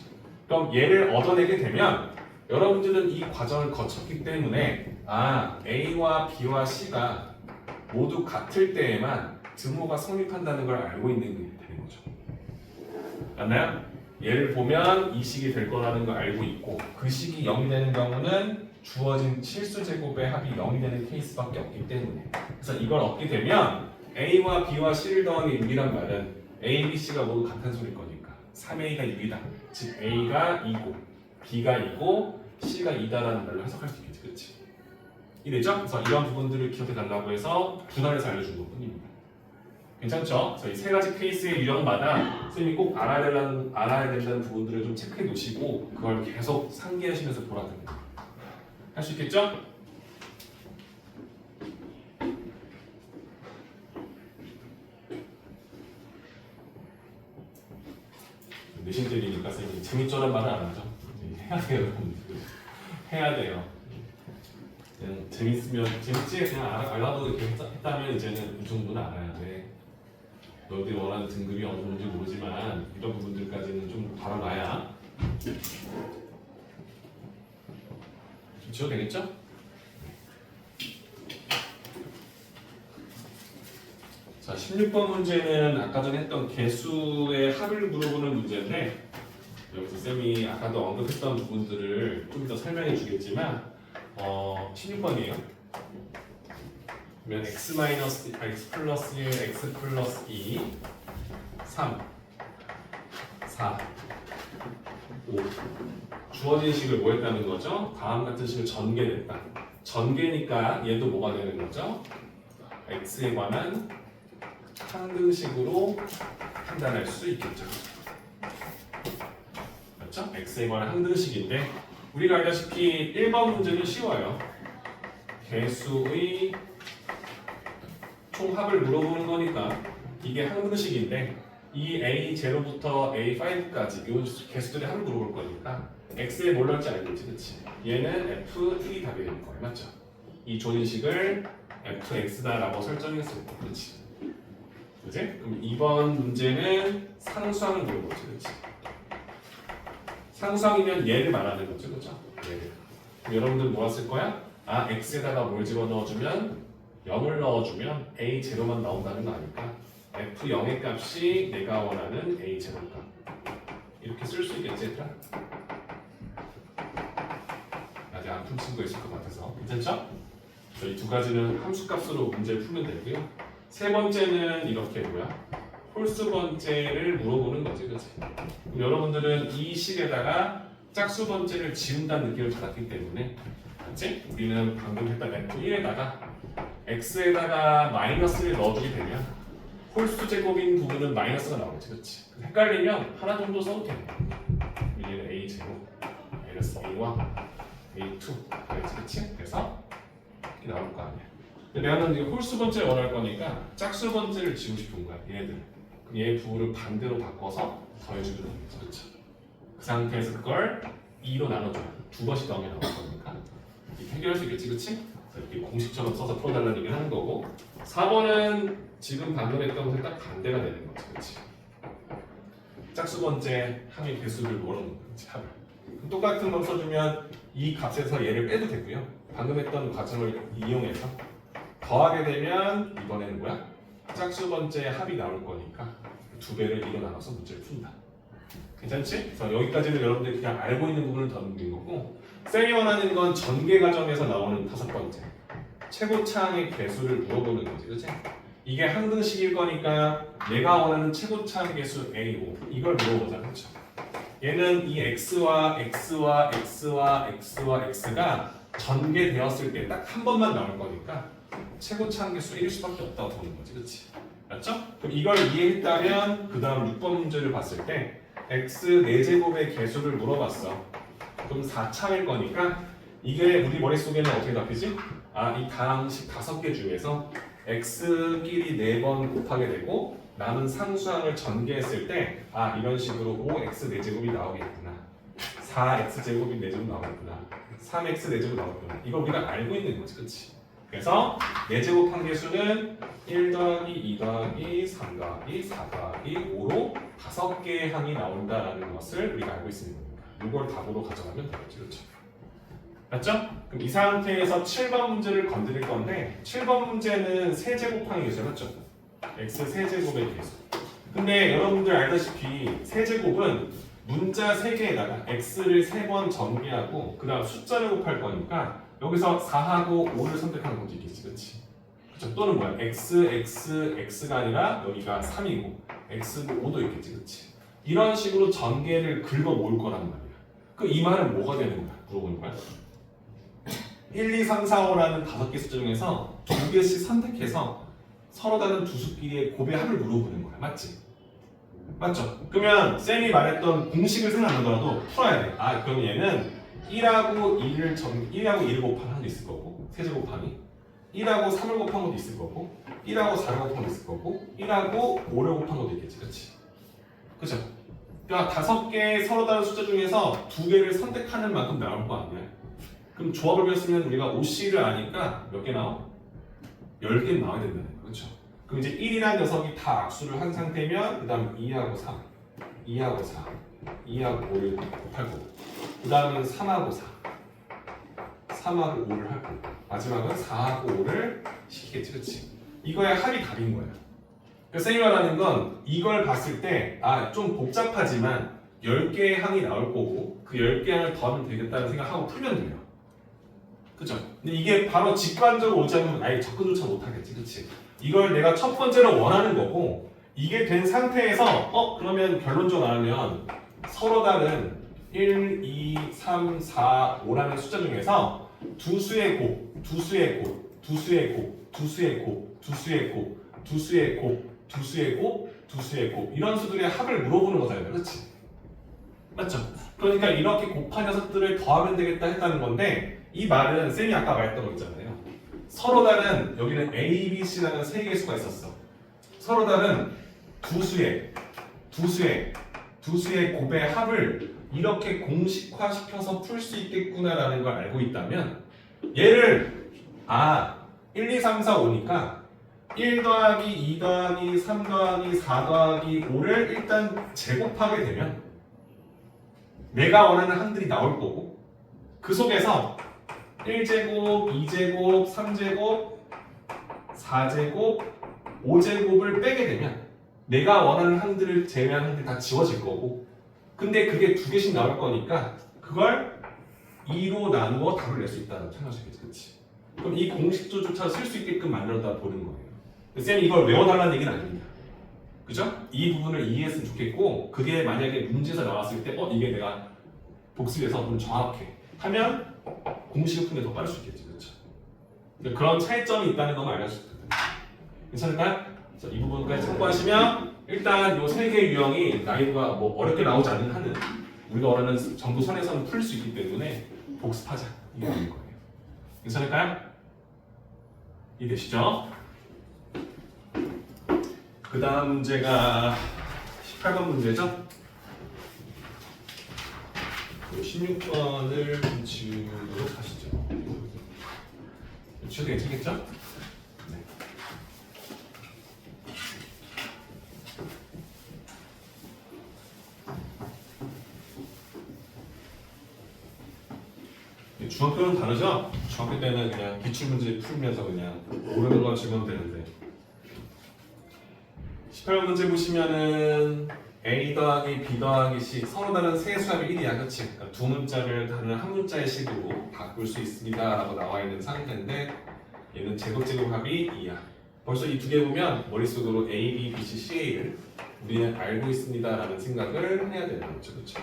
Speaker 1: 그럼 얘를 얻어내게 되면 여러분들은 이 과정을 거쳤기 때문에 A와 B와 C가 모두 같을 때에만 등호가 성립한다는 걸 알고 있는 게 되는 거죠. 맞나요? 얘를 보면 이 식이 될 거라는 걸 알고 있고 그 식이 0이 되는 경우는 주어진 실수 제곱의 합이 0이 되는 케이스밖에 없기 때문에 그래서 이걸 얻게 되면 A와 B와 C를 더하기 6이란 말은 A, B, C가 모두 같은 소리일 거니까 3A가 6이다. 즉 A가 2고 B가 2고 C가 2다라는 말로 해석할 수 있겠지. 그렇지? 이해되죠? 그래서 이런 부분들을 기억해 달라고 해서 분할해서 알려준 것 뿐입니다. 괜찮죠? 저희 세 가지 케이스의 유형마다 선생님이 꼭 알아야 된다는 부분들을 좀 체크해 놓으시고 그걸 계속 상기하시면서 보라 됩니다. 할 수 있겠죠? 내신들이니까 선생님이 재밌죠란 말은 안 하죠. 해야 돼요, 여러분들. 해야 돼요. 그냥 재밌지? 그냥 알아도 이렇게 했다면 이제는 이 정도는 알아야 돼. 너희들이 원하는 등급이 어느 정도인지 모르지만 이런 부분들까지는 좀 다뤄놔야 지워도 되겠죠? 자, 16번 문제는 아까 전에 했던 개수의 합을 물어보는 문제인데 여기서 쌤이 아까도 언급했던 부분들을 좀 더 설명해 주겠지만 16번이에요. 그러면 x 플러스 1, x 플러스 2, 3, 4, 5 주어진 식을 뭐 했다는 거죠? 다음 같은 식을 전개했다. 전개니까 얘도 뭐가 되는 거죠? x에 관한 항등식으로 판단할 수 있겠죠. 그렇죠? x에 관한 항등식인데 우리가 알다시피 1번 문제는 쉬워요. 개수의 총합을 물어보는 거니까 이게 항등식인데 이 A0부터 A5까지 이 개수들의 합을 물어볼 거니까 x에 뭘 넣을지 알겠지, 그렇지? 얘는 F1이 답이 되는 거예요, 맞죠? 이 조인식을 fx다라고 설정했을 때, 그렇지? 그치? 그럼 2번 문제는 상수항을 물어보지, 그렇지? 상수항이면 얘를 말하는 거죠, 그렇죠? 얘를. 그럼 여러분들 뭐 했을 거야? x에다가 뭘 집어넣어주면 0을 넣어주면 a0만 나온다는 거 아니까 f0의 값이 내가 원하는 a0 값 이렇게 쓸 수 있겠지, 얘들아? 아직 안 푼 친구가 있을 것 같아서 괜찮죠? 이 두 가지는 함수값으로 문제를 풀면 되고요. 세 번째는 이렇게 홀수 번째를 물어보는 거지, 그렇지? 여러분들은 이 식에다가 짝수 번째를 지운다는 느낌을 받았기 때문에, 그렇지? 우리는 방금 했던 F1에다가 x에다가 마이너스를 넣어주게 되면 홀수 제곱인 부분은 마이너스가 나오겠지, 그렇지? 헷갈리면 하나 정도 써도 돼. 얘는 a 제곱 마이너스 a와 a2 그렇지, 그렇지? 그래서 이렇게 나올 거 아니야. 근데 내가 이제 홀수 번째 원할 거니까 짝수 번째를 지우고 싶은 거야. 얘네들. 그럼 얘 부호를 반대로 바꿔서 더해주면 되는 거죠. 그렇죠? 그 상태에서 그걸 2로 나눠줘요. 두 번씩 더하게 나올 거니까 이렇게 해결할 수 있겠지, 그렇지? 이렇게 공식처럼 써서 풀어달라는 얘기를 하는 거고 4번은 지금 방금 했던 것에 딱 반대가 되는 거지, 그렇지? 짝수 번째 항의 개수를 모르는 거지, 합을. 똑같은 걸 써주면 이 값에서 얘를 빼도 되고요. 방금 했던 과정을 이용해서 더하게 되면 이번에는 뭐야? 짝수 번째 합이 나올 거니까 두 배를 2로 나눠서 문제를 푼다. 괜찮지? 그래서 여기까지는 여러분들이 그냥 알고 있는 부분을 더 넘긴 거고 쌤이 원하는 건 전개 과정에서 나오는 5번째 최고차항의 개수를 물어보는 거지, 그렇지? 이게 항등식일 거니까 내가 원하는 최고차항 개수 A고 이걸 물어보자, 그렇죠? 얘는 이 x와 x와 x와 x와 x가 전개되었을 때 딱 한 번만 나올 거니까 최고차항 개수 1일 수밖에 없다고 보는 거지, 그렇지? 맞죠? 그럼 이걸 이해했다면 그 다음 6번 문제를 봤을 때 x 4제곱의 개수를 물어봤어. 그럼 4차일 거니까 이게 우리 머릿속에는 어떻게 잡히지? 이 다항식 5개 중에서 x끼리 4번 곱하게 되고 남은 상수항을 전개했을 때 이런 식으로 5x 4제곱이 나오겠구나. 4x 제곱이 4제곱 나오겠구나. 3x 4제곱 나오겠구나. 이거 우리가 알고 있는 거지, 그렇지? 그래서 4제곱 한개수는 1 더하기 2 더하기 3 더하기 4 더하기 5로 5개의 항이 나온다라는 것을 우리가 알고 있는 겁니다. 이걸 답으로 가져가면 되겠죠, 그렇죠? 맞죠? 그럼 이 상태에서 7번 문제를 건드릴 건데 7번 문제는 세제곱항의 개수 맞죠? x 세제곱의 개수. 근데 여러분들 알다시피 세제곱은 문자 3개에다가 x를 3번 전개하고 그 다음 숫자를 곱할 거니까 여기서 4하고 5를 선택하는 것도 있겠지, 그렇지? 그렇죠? 또는 뭐야? x가 아니라 여기가 3이고 x도 5도 있겠지, 그렇지? 이런 식으로 전개를 긁어 모을 거란 말이야. 그 이 말은 뭐가 되는 거야? 물어보는 거야. 1, 2, 3, 4, 5라는 5개 숫자 중에서 2개씩 선택해서 서로 다른 두 수끼리의 곱의 합을 물어보는 거야. 맞지? 맞죠? 그러면 쌤이 말했던 공식을 생각하더라도 풀어야 돼. 그럼 얘는 1하고 1을 곱한 한도 있을 거고 세제곱함이 1하고 3을 곱한 것도 있을 거고 1하고 4를 곱한 것도 있을 거고 1하고 5를 곱한 것도 있겠지, 그렇지? 그죠? 그러니까 5개의 서로 다른 숫자 중에서 2개를 선택하는 만큼 나올 거 아니야. 그럼 조합을 배웠으면 우리가 5C를 아니까 몇 개 나와? 10개 나와야 된다는 거야, 그렇죠? 그럼 이제 1이라는 녀석이 다 악수를 한 상태면 그 다음 2하고 3, 2하고 4, 2하고 5를 곱할 거고 그 다음은 3하고 4, 3하고 5를 할 거고 마지막은 4하고 5를 시키겠지, 그렇지? 이거의 합이 답인 거야. 그러니까 쌤이 말하는 건 이걸 봤을 때 좀 복잡하지만 10개의 항이 나올 거고 그 10개의 항을 더하면 되겠다는 생각하고 풀면 돼요. 그죠? 근데 이게 바로 직관적으로 오지 않으면 아예 접근조차 못하겠지, 그렇지? 이걸 내가 첫 번째로 원하는 거고 이게 된 상태에서 그러면 결론적으로 나오면 서로 다른 1, 2, 3, 4, 5라는 숫자 중에서 두 수의 곱, 두 수의 곱, 두 수의 곱, 두 수의 곱, 두 수의 곱, 두 수의 곱, 두 수의 곱, 두 수의 곱 이런 수들의 합을 물어보는 거잖아요, 그렇지? 맞죠? 그러니까 이렇게 곱한 녀석들을 더하면 되겠다 했다는 건데 이 말은 쌤이 아까 말했던 거 있잖아요. 서로 다른 여기는 A, B, C라는 3개의 수가 있었어. 서로 다른 두 수의 곱의 합을 이렇게 공식화시켜서 풀 수 있겠구나라는 걸 알고 있다면 얘를 1, 2, 3, 4, 5니까 1 더하기 2 더하기 3 더하기 4 더하기 5를 일단 제곱하게 되면 내가 원하는 항들이 나올 거고 그 속에서 1제곱, 2제곱, 3제곱, 4제곱, 5제곱을 빼게 되면 내가 원하는 항들을 제외한 항들이 다 지워질 거고 근데 그게 2개씩 나올 거니까 그걸 2로 나누어 답을 낼 수 있다는 생각이겠지, 그렇지? 그럼 이 공식조차 쓸 수 있게끔 만들었다 보는 거예요. 쌤이 이걸 외워달라는 얘기는 아닙니다. 그죠? 이 부분을 이해했으면 좋겠고 그게 만약에 문제에서 나왔을 때 이게 내가 복습해서 좀 정확해 하면 공식을 푸는 게 더 빠를 수 있겠지, 그렇죠? 그런 차이점이 있다는 것만 알려주세요. 괜찮을까요? 자, 이 부분까지 참고하시면 일단 이 3개의 유형이 난이도가 어렵게 나오지 않는 한은 우리가 원하는 정도 선에서는 풀 수 있기 때문에 복습하자 이게 되는 거예요. 괜찮을까요? 이해되시죠? 그 다음 문제가 18번 문제죠? 16번을 지우도록 하시죠. 지우도 괜찮겠죠? 네. 중학교는 다르죠? 중학교 때는 그냥 기출문제 풀면서 그냥 모르는 거 적으면 되는데 18번 문제 보시면은 A 더하기 B 더하기 C 서로 다른 세 수합이 1이야 그치? 그러니까 두 문자를 다른 한 문자의 식으로 바꿀 수 있습니다 라고 나와 있는 상태인데 얘는 제곱제곱합이 2야 벌써 이 두 개 보면 머릿속으로 A, B, B, C, C를 우리는 알고 있습니다 라는 생각을 해야 되는 거죠 그쵸?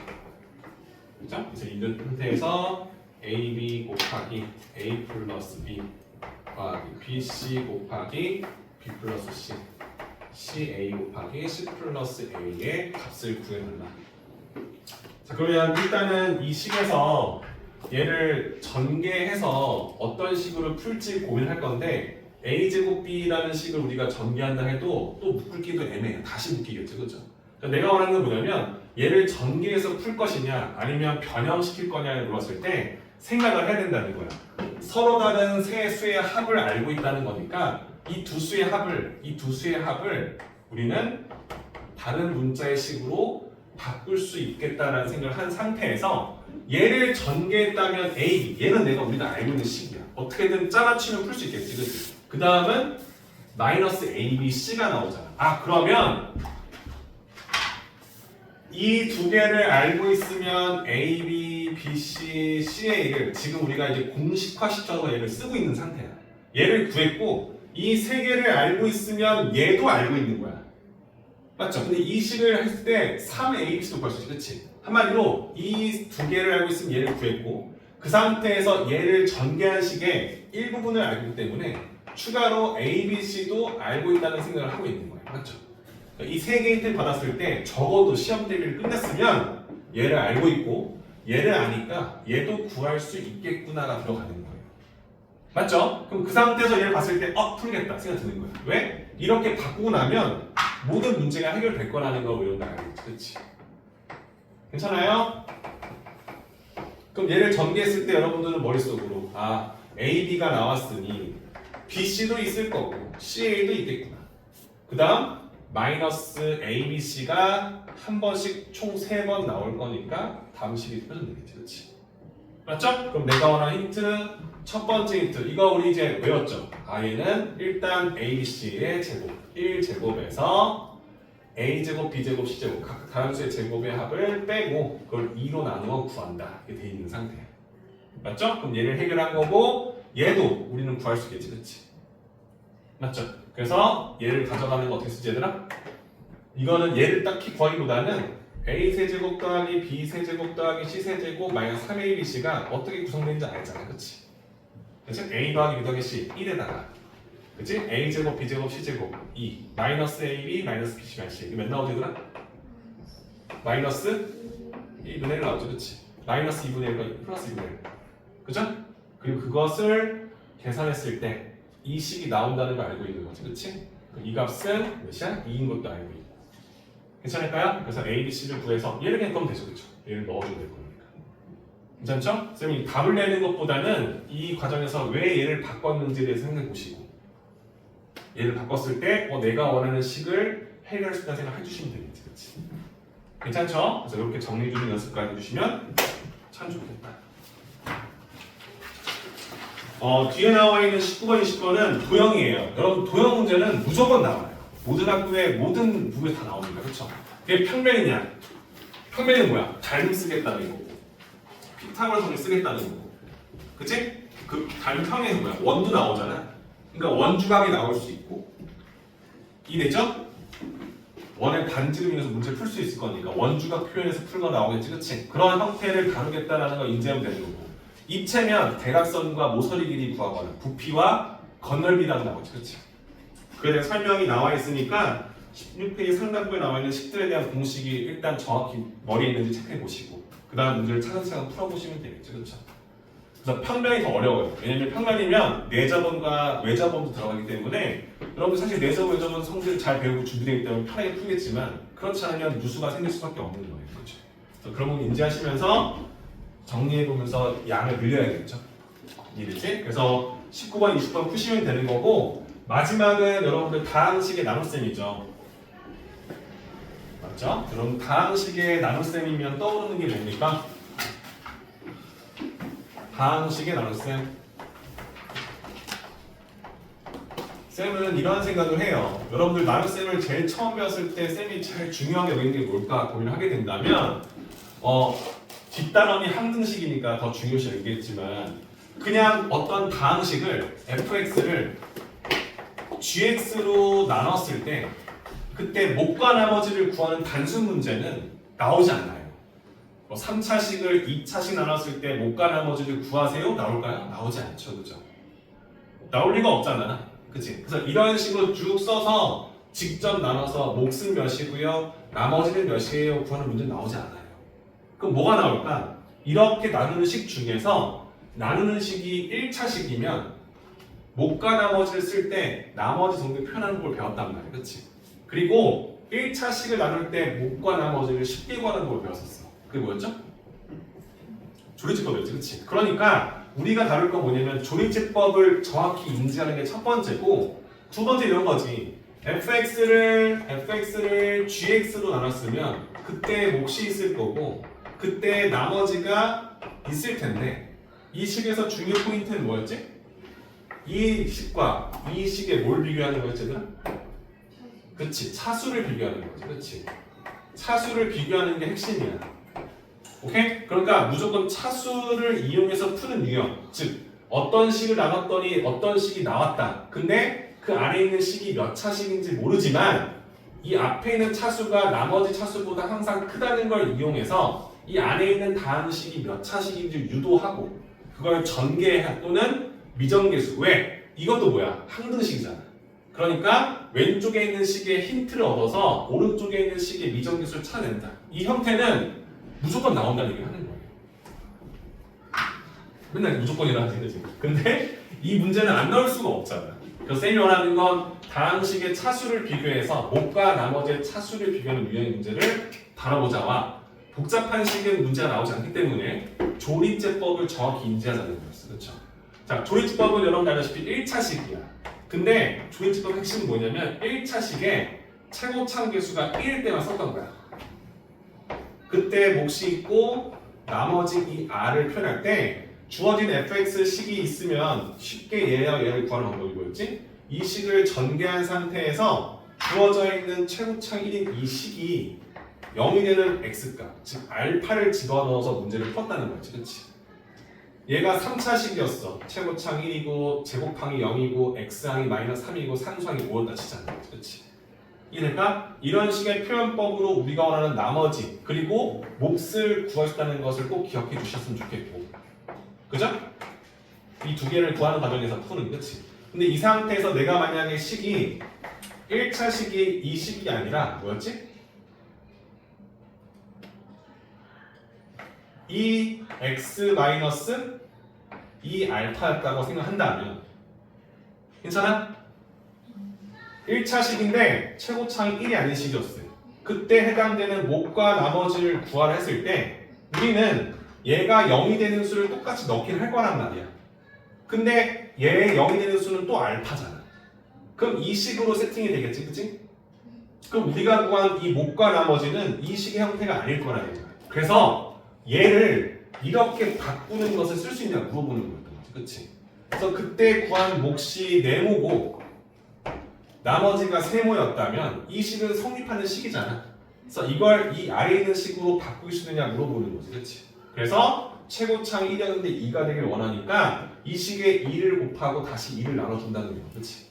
Speaker 1: 그죠? 그래서 이 상태에서 AB 곱하기 A 플러스 B 곱하기 BC 곱하기 B 플러스 C CA 곱하기 C 플러스 A의 값을 구해달라. 자 그러면 일단은 이 식에서 얘를 전개해서 어떤 식으로 풀지 고민할 건데 A제곱 B라는 식을 우리가 전개한다 해도 또 묶기도 애매해요. 다시 묶이겠죠. 그죠? 그러니까 내가 원하는 건 뭐냐면 얘를 전개해서 풀 것이냐 아니면 변형시킬 거냐를 물었을 때 생각을 해야 된다는 거야. 서로 다른 세 수의 합을 알고 있다는 거니까 이 두 수의 합을 우리는 다른 문자의 식으로 바꿀 수 있겠다라는 생각을 한 상태에서 얘를 전개했다면 A, 얘는 우리가 알고 있는 식이야. 어떻게든 짜맞추면 풀 수 있겠지, 그치? 그 다음은 마이너스 A, B, C가 나오잖아. 아 그러면 이 두 개를 알고 있으면 A, B, B, C, CA를 지금 우리가 이제 공식화시켜서 얘를 쓰고 있는 상태야. 얘를 구했고 이 세 개를 알고 있으면 얘도 알고 있는 거야. 맞죠? 근데 이 식을 했을 때 3ABC도 구할 수 있지, 그치? 한마디로 이 두 개를 알고 있으면 얘를 구했고 그 상태에서 얘를 전개한 식의 일부분을 알고 있기 때문에 추가로 ABC도 알고 있다는 생각을 하고 있는 거예요. 맞죠? 이 세 개의 힌트를 받았을 때 적어도 시험 대비를 끝냈으면 얘를 알고 있고 얘를 아니까 얘도 구할 수 있겠구나가 들어가는 거예요. 맞죠? 그럼 그 상태에서 얘를 봤을 때 풀겠다 생각 드는 거야. 왜? 이렇게 바꾸고 나면 모든 문제가 해결될 거라는 걸 우리가 알겠지. 그치? 괜찮아요? 그럼 얘를 전개했을 때 여러분들은 머릿속으로 A, B가 나왔으니 B, C도 있을 거고 CA도 있겠구나. 그 다음 마이너스 A, B, C가 한 번씩 총 3번 나올 거니까 다음 식이 표준 되겠지. 그치? 맞죠? 그럼 내가 원하는 힌트 첫 번째 힌트 이거 우리 이제 외웠죠? 얘는 일단 A, B, C의 제곱 1제곱에서 A제곱, B제곱, C제곱 각 다른 수의 제곱의 합을 빼고 그걸 2로 나누어 구한다 이렇게 돼 있는 상태야. 맞죠? 그럼 얘를 해결한 거고 얘도 우리는 구할 수 있겠지. 그치? 맞죠? 그래서 얘를 가져가는 거 어떻게 쓰지 얘들아? 이거는 얘를 딱히 구하기보다는 A 세제곱 더하기 B 세제곱 더하기 C 세제곱 마이너스 3ABC가 어떻게 구성되는지 알잖아. 그치? 그치? A 더하기 B 더하기 C 1에다가 그치? A제곱 B제곱 C제곱 2 마이너스 AB 마이너스 BC 마이너스 C 이거 몇 나오지 얘들아? 마이너스 2분의 1 나오죠. 그치? 마이너스 2분의 1과 플러스 2분의 1 그죠? 그리고 그것을 계산했을 때 이 식이 나온다는 걸 알고 있는 거지. 그치? 이 값은 몇이야? 2인 것도 알고 있고 괜찮을까요? 그래서 A, B, C를 구해서 얘를 그냥 넣으면 되죠. 그쵸? 얘를 넣어주면 될 거니까 괜찮죠? 선생님이 답을 내는 것보다는 이 과정에서 왜 얘를 바꿨는지에 대해서 생각해 보시고 얘를 바꿨을 때 내가 원하는 식을 해결할 수 있다는 생각을 해주시면 되겠지. 그치? 괜찮죠? 그래서 이렇게 정리 주는 연습까지 해주시면 참 좋겠다. 뒤에 나와 있는 19번, 20번은 도형이에요. 여러분 도형 문제는 무조건 나와요. 모든 학교에 모든 부분에 다 나옵니다. 그렇죠? 그게 평면이냐? 평면이 뭐야? 닮음 쓰겠다는 거고 피타고라스를 쓰겠다는 거고 그치? 그 닮평에서 뭐야? 원도 나오잖아. 그러니까 원주각이 나올 수 있고 이해되죠? 원의 반지름 인해서 문제를 풀 수 있을 거니까 원주각 표현에서 풀거 나오겠지. 그치? 그런 형태를 다루겠다는 걸 인지하면 되는 거고 입체면 대각선과 모서리 길이 구하거나 부피와 건널비라고 나오지. 그치? 그에 대한 설명이 나와 있으니까 16페이지 상단부에 나와 있는 식들에 대한 공식이 일단 정확히 머리에 있는지 체크해 보시고 그 다음 문제를 차근차근 풀어보시면 되겠죠. 그렇죠? 그래서 평면이 더 어려워요. 왜냐면 평면이면 내접원과 외접원도 들어가기 때문에 여러분들 사실 내접, 외접원 성질을 잘 배우고 준비되기 때문에 편하게 풀겠지만 그렇지 않으면 누수가 생길 수밖에 없는 거예요. 그렇죠? 그래서 그런 부분 인지하시면서 정리해보면서 양을 늘려야겠죠. 이해되지? 그래서 19번, 20번 푸시면 되는 거고 마지막은 여러분들 다항식의 나눗셈이죠. 맞죠? 그럼 다항식의 나눗셈이면 떠오르는 게 뭡니까? 다항식의 나눗셈. 쌤은 이런 생각을 해요. 여러분들 나눗셈을 제일 처음 배웠을 때 쌤이 제일 중요하게 여기는 게 뭘까 고민을 하게 된다면 뒷단원이 항등식이니까 더 중요시 여기겠지만 그냥 어떤 다항식을 fx를 gx로 나눴을 때 그때 목과 나머지를 구하는 단순 문제는 나오지 않나요? 3차식을 2차식 나눴을 때 목과 나머지를 구하세요? 나올까요? 나오지 않죠. 그죠? 나올 리가 없잖아. 그치? 그래서 이런 식으로 쭉 써서 직접 나눠서 몫은 몇이고요, 나머지는 몇이에요 구하는 문제는 나오지 않아요. 그럼 뭐가 나올까? 이렇게 나누는 식 중에서 나누는 식이 1차식이면 목과 나머지를 쓸 때 나머지 정도 표현하는 걸 배웠단 말이야. 그치? 그리고 1차식을 나눌 때 목과 나머지를 쉽게 구하는 걸 배웠었어. 그게 뭐였죠? 조리집법이었지. 그치? 그러니까 우리가 다룰 건 뭐냐면 조리집법을 정확히 인지하는 게 첫 번째고 두 번째 이런 거지. fx를 gx로 나눴으면 그때 몫이 있을 거고 그때 나머지가 있을 텐데 이 식에서 중요 포인트는 뭐였지? 이 식과 이 식에 뭘 비교하는 거였지 얘들아? 그치, 차수를 비교하는 거지. 그치? 차수를 비교하는 게 핵심이야. 오케이? 그러니까 무조건 차수를 이용해서 푸는 유형, 즉 어떤 식을 나눴더니 어떤 식이 나왔다. 근데 그 안에 있는 식이 몇 차식인지 모르지만 이 앞에 있는 차수가 나머지 차수보다 항상 크다는 걸 이용해서 이 안에 있는 다항식이 몇 차식인지 유도하고 그걸 전개 또는 미정계수. 왜? 이것도 뭐야? 항등식이잖아. 그러니까 왼쪽에 있는 식의 힌트를 얻어서 오른쪽에 있는 식의 미정계수를 찾아낸다. 이 형태는 무조건 나온다는 얘기를 하는 거예요. 맨날 무조건이라 하지, 그지? 근데 이 문제는 안 나올 수가 없잖아. 그래서 쌤이 원하는 건 다항식의 차수를 비교해서 목과 나머지의 차수를 비교하는 유형의 문제를 다뤄보자와 복잡한 식은 문제가 나오지 않기 때문에 조리제법을 정확히 인지하자는 거였어. 그렇죠? 자, 조리제법은 여러분 알다시피 1차식이야. 근데 조리제법 핵심은 뭐냐면 1차식에 최고참 계수가 1일 때만 썼던 거야. 그때 몫이 있고 나머지 이 r을 표현할 때 주어진 fx 식이 있으면 쉽게 얘와 얘를 구하는 방법이 뭐였지? 이 식을 전개한 상태에서 주어져 있는 최고창 1인 이 식이 0이 되는 x값, 즉 알파를 집어넣어서 문제를 풀었다는 거지. 그치? 얘가 3차식이었어. 최고창 1이고 제곱항이 0이고 x항이 -3이고 상수항이 5였다 치잖아. 그치? 이해될까? 이런 식의 표현법으로 우리가 원하는 나머지 그리고 몫을 구할 수 있다는 것을 꼭 기억해 주셨으면 좋겠고, 그죠? 이 두 개를 구하는 과정에서 푸는, 그치? 근데 이 상태에서 내가 만약에 식이 1차 식이 이 식이 아니라 뭐였지? 이 x 마이너스 이 알파였다고 생각한다면 괜찮아? 1차 식인데 최고창이 1이 아닌 식이었어요. 그때 해당되는 목과 나머지를 구하라 했을 때 우리는 얘가 0이 되는 수를 똑같이 넣긴 할 거란 말이야. 근데 얘의 0이 되는 수는 또 알파잖아. 그럼 이 식으로 세팅이 되겠지, 그치? 그럼 우리가 구한 이 목과 나머지는 이 식의 형태가 아닐 거라는 거야. 그래서 얘를 이렇게 바꾸는 것을 쓸 수 있냐 물어보는 거였던 거지, 그치? 그래서 그때 구한 몫이 네모고 나머지가 세모였다면 이 식은 성립하는 식이잖아. 그래서 이걸 이 아래에 있는 식으로 바꿀 수 있느냐 물어보는 거지, 그렇지? 그래서 최고창 1이었는데 2가 되길 원하니까 이 식에 2를 곱하고 다시 2를 나눠준다는 거야, 그렇지?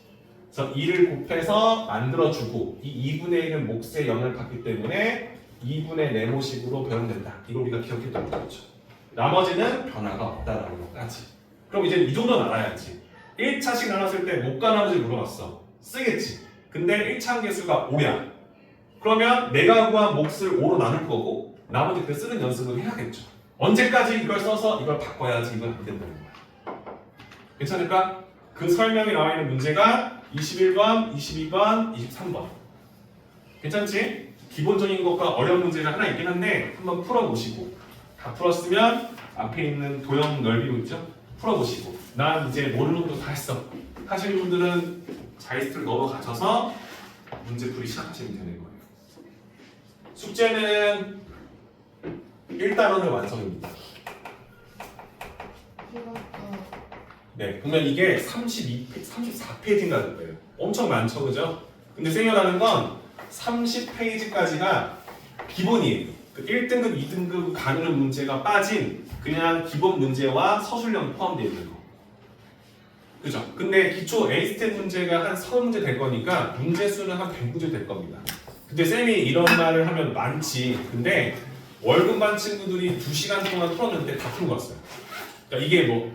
Speaker 1: 그래서 2를 곱해서 만들어주고 이 2분의 1은 몫의 0을 받기 때문에 2분의 네모식으로 변형된다. 이걸 우리가 기억했던 거죠. 나머지는 변화가 없다라는 것까지. 그럼 이제 이 정도는 알아야지. 1차식 나눴을 때 목과 나머지를 물어봤어. 쓰겠지. 근데 1차 계수가 5야. 그러면 내가 구한 몫을 5로 나눌 거고 나머지 그 쓰는 연습을 해야겠죠. 언제까지 이걸 써서 이걸 바꿔야지 이건 안 된다는 거야. 괜찮을까? 그 설명이 나와 있는 문제가 21번, 22번, 23번. 괜찮지? 기본적인 것과 어려운 문제가 하나 있긴 한데 한번 풀어보시고 다 풀었으면 앞에 있는 도형 넓이고 있죠? 풀어보시고 난 이제 모르는 것도 다 했어 하시는 분들은 자이스트를 넘어가셔서 문제풀이 시작하시면 되는 거예요. 숙제는 1단원의 완성입니다. 네, 보면 이게 34페이지인가 될 거예요. 엄청 많죠, 그죠? 근데 생각하는 건 30페이지까지가 기본이에요. 그 1등급, 2등급 가는 문제가 빠진 그냥 기본 문제와 서술형 포함되어 있는 거. 그죠? 근데 기초 A스텝 문제가 한 30문제 될 거니까 문제 수는 한 100문제 될 겁니다. 근데 쌤이 이런 말을 하면 많지. 근데 월급반 친구들이 2시간 동안 풀었는데 다 풀고 왔어요. 그러니까 이게 뭐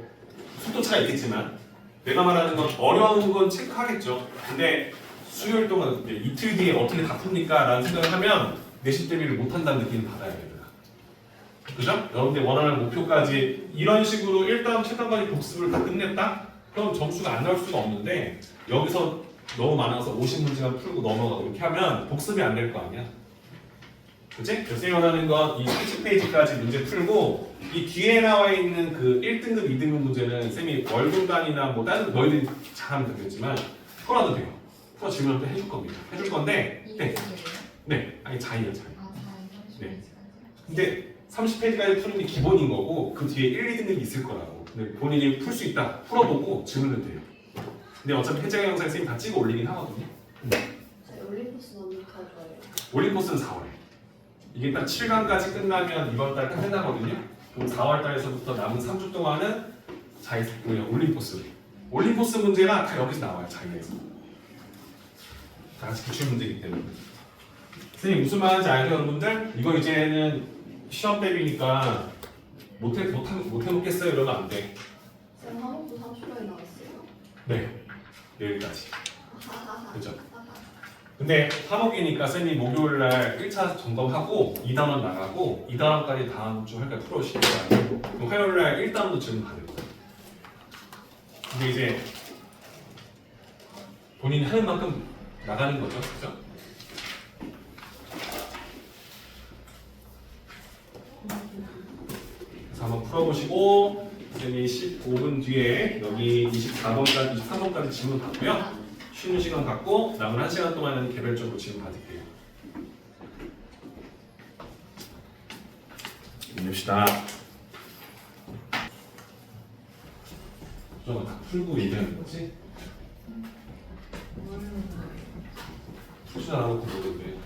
Speaker 1: 속도 차가 있겠지만 내가 말하는 건 어려운 건 체크하겠죠. 근데 수요일 동안 이틀 뒤에 어떻게 다 풉니까? 라는 생각을 하면 내신 대비를 못한다는 느낌을 받아야 됩니다. 그죠? 여러분들 원하는 목표까지 이런 식으로 1단, 7단까지 복습을 다 끝냈다? 그럼 점수가 안 나올 수가 없는데 여기서 너무 많아서 50문제만 풀고 넘어가고 이렇게 하면 복습이 안 될 거 아니야? 그치? 그래서 원하는 건 이 30페이지까지 문제 풀고 이 뒤에 나와 있는 그 1등급, 2등급 문제는 쌤이 월급반이나 뭐 다른 너희들이 잘하면 되겠지만 풀어도 돼요. 풀어 질문을 또 해줄 겁니다. 해줄 건데 네, 아니 자의요 자의. 네. 근데 30페이지까지 푸는 게 기본인 거고 그 뒤에 1, 2등급이 있을 거라고. 근데 본인이 풀 수 있다 풀어보고 질문을 돼요. 근데 어차피 해제 영상 쌤이 다 찍어 올리긴 하거든요.
Speaker 2: 올림포스 너무 더 좋아요.
Speaker 1: 올림포스는 4월에. 이게 딱 7강까지 끝나면 이번 달 끝나거든요. 그럼 4월 달에서부터 남은 3주 동안은 올림포스. 올림포스 문제가 다 여기서 나와요. 자기에서. 다 같이 기출 문제이기 때문에. 선생님 무슨 말인지 알죠, 여러분들? 이거 이제는 시험 대비니까 못 해놓겠어요 이러면 안 돼.
Speaker 2: 쌤 화목도 30분에 나왔어요.
Speaker 1: 네, 내일까지. 그죠? 근데 화목이니까 쌤이 목요일날 1차 점검하고 2단원 나가고 2단원까지 다음 주 할까 풀어주실 거예요. 그럼 화요일날 1단원도 질문 받을 거예요. 근데 이제 본인이 하는 만큼 나가는 거죠, 그죠? 그래서 한번 풀어보시고 쌤이 15분 뒤에 여기 24번까지, 23번까지 질문 받고요. 쉬는 시간 갖고 남은 1시간 동안은 개별적으로 질문 받을게요. 봅시다. 좀 다 풀고 얘기하는 거지? 풀지 않아도 모르는데.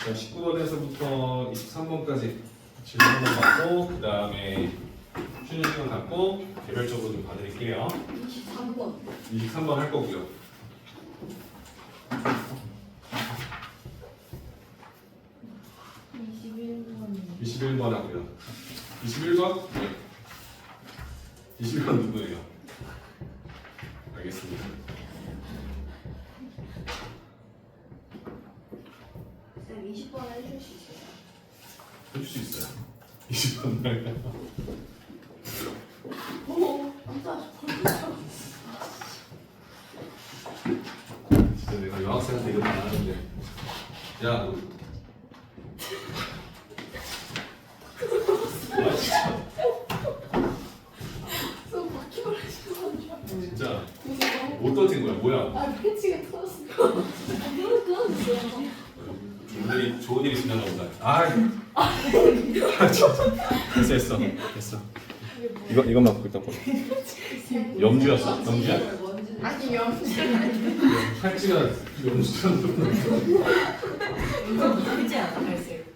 Speaker 1: 자, 19번에서부터 23번까지 질문 한번 받고 그 다음에 쉬는 시간 갖고 개별적으로 좀 봐드릴게요.
Speaker 2: 23번.
Speaker 1: 23번 할 거고요. 21번 하고요. 21번? 네. 21번 누구예요? 알겠습니다.
Speaker 2: 쌤 20번 해줄 수 있어요?
Speaker 1: 해줄 수 있어요. 20번 할까요?
Speaker 2: 깜짝
Speaker 1: 진짜 내가 여학생한테 이런 말 안 하는데 야 너 아, 진짜
Speaker 2: 쌤 바퀴벌레 싫어하죠?
Speaker 1: 진짜 못 터진 거야 뭐야
Speaker 2: 아 패치가 터졌어요. 이거 끊어주세요.
Speaker 1: 오늘이 좋은 일이 지나나 보다 아 진짜 됐어 이것만 보고 있다 염주였어? 염주야?
Speaker 2: 아니 염수.
Speaker 1: 팔찌가 염주처럼
Speaker 3: 이거 크지 않아 갈색.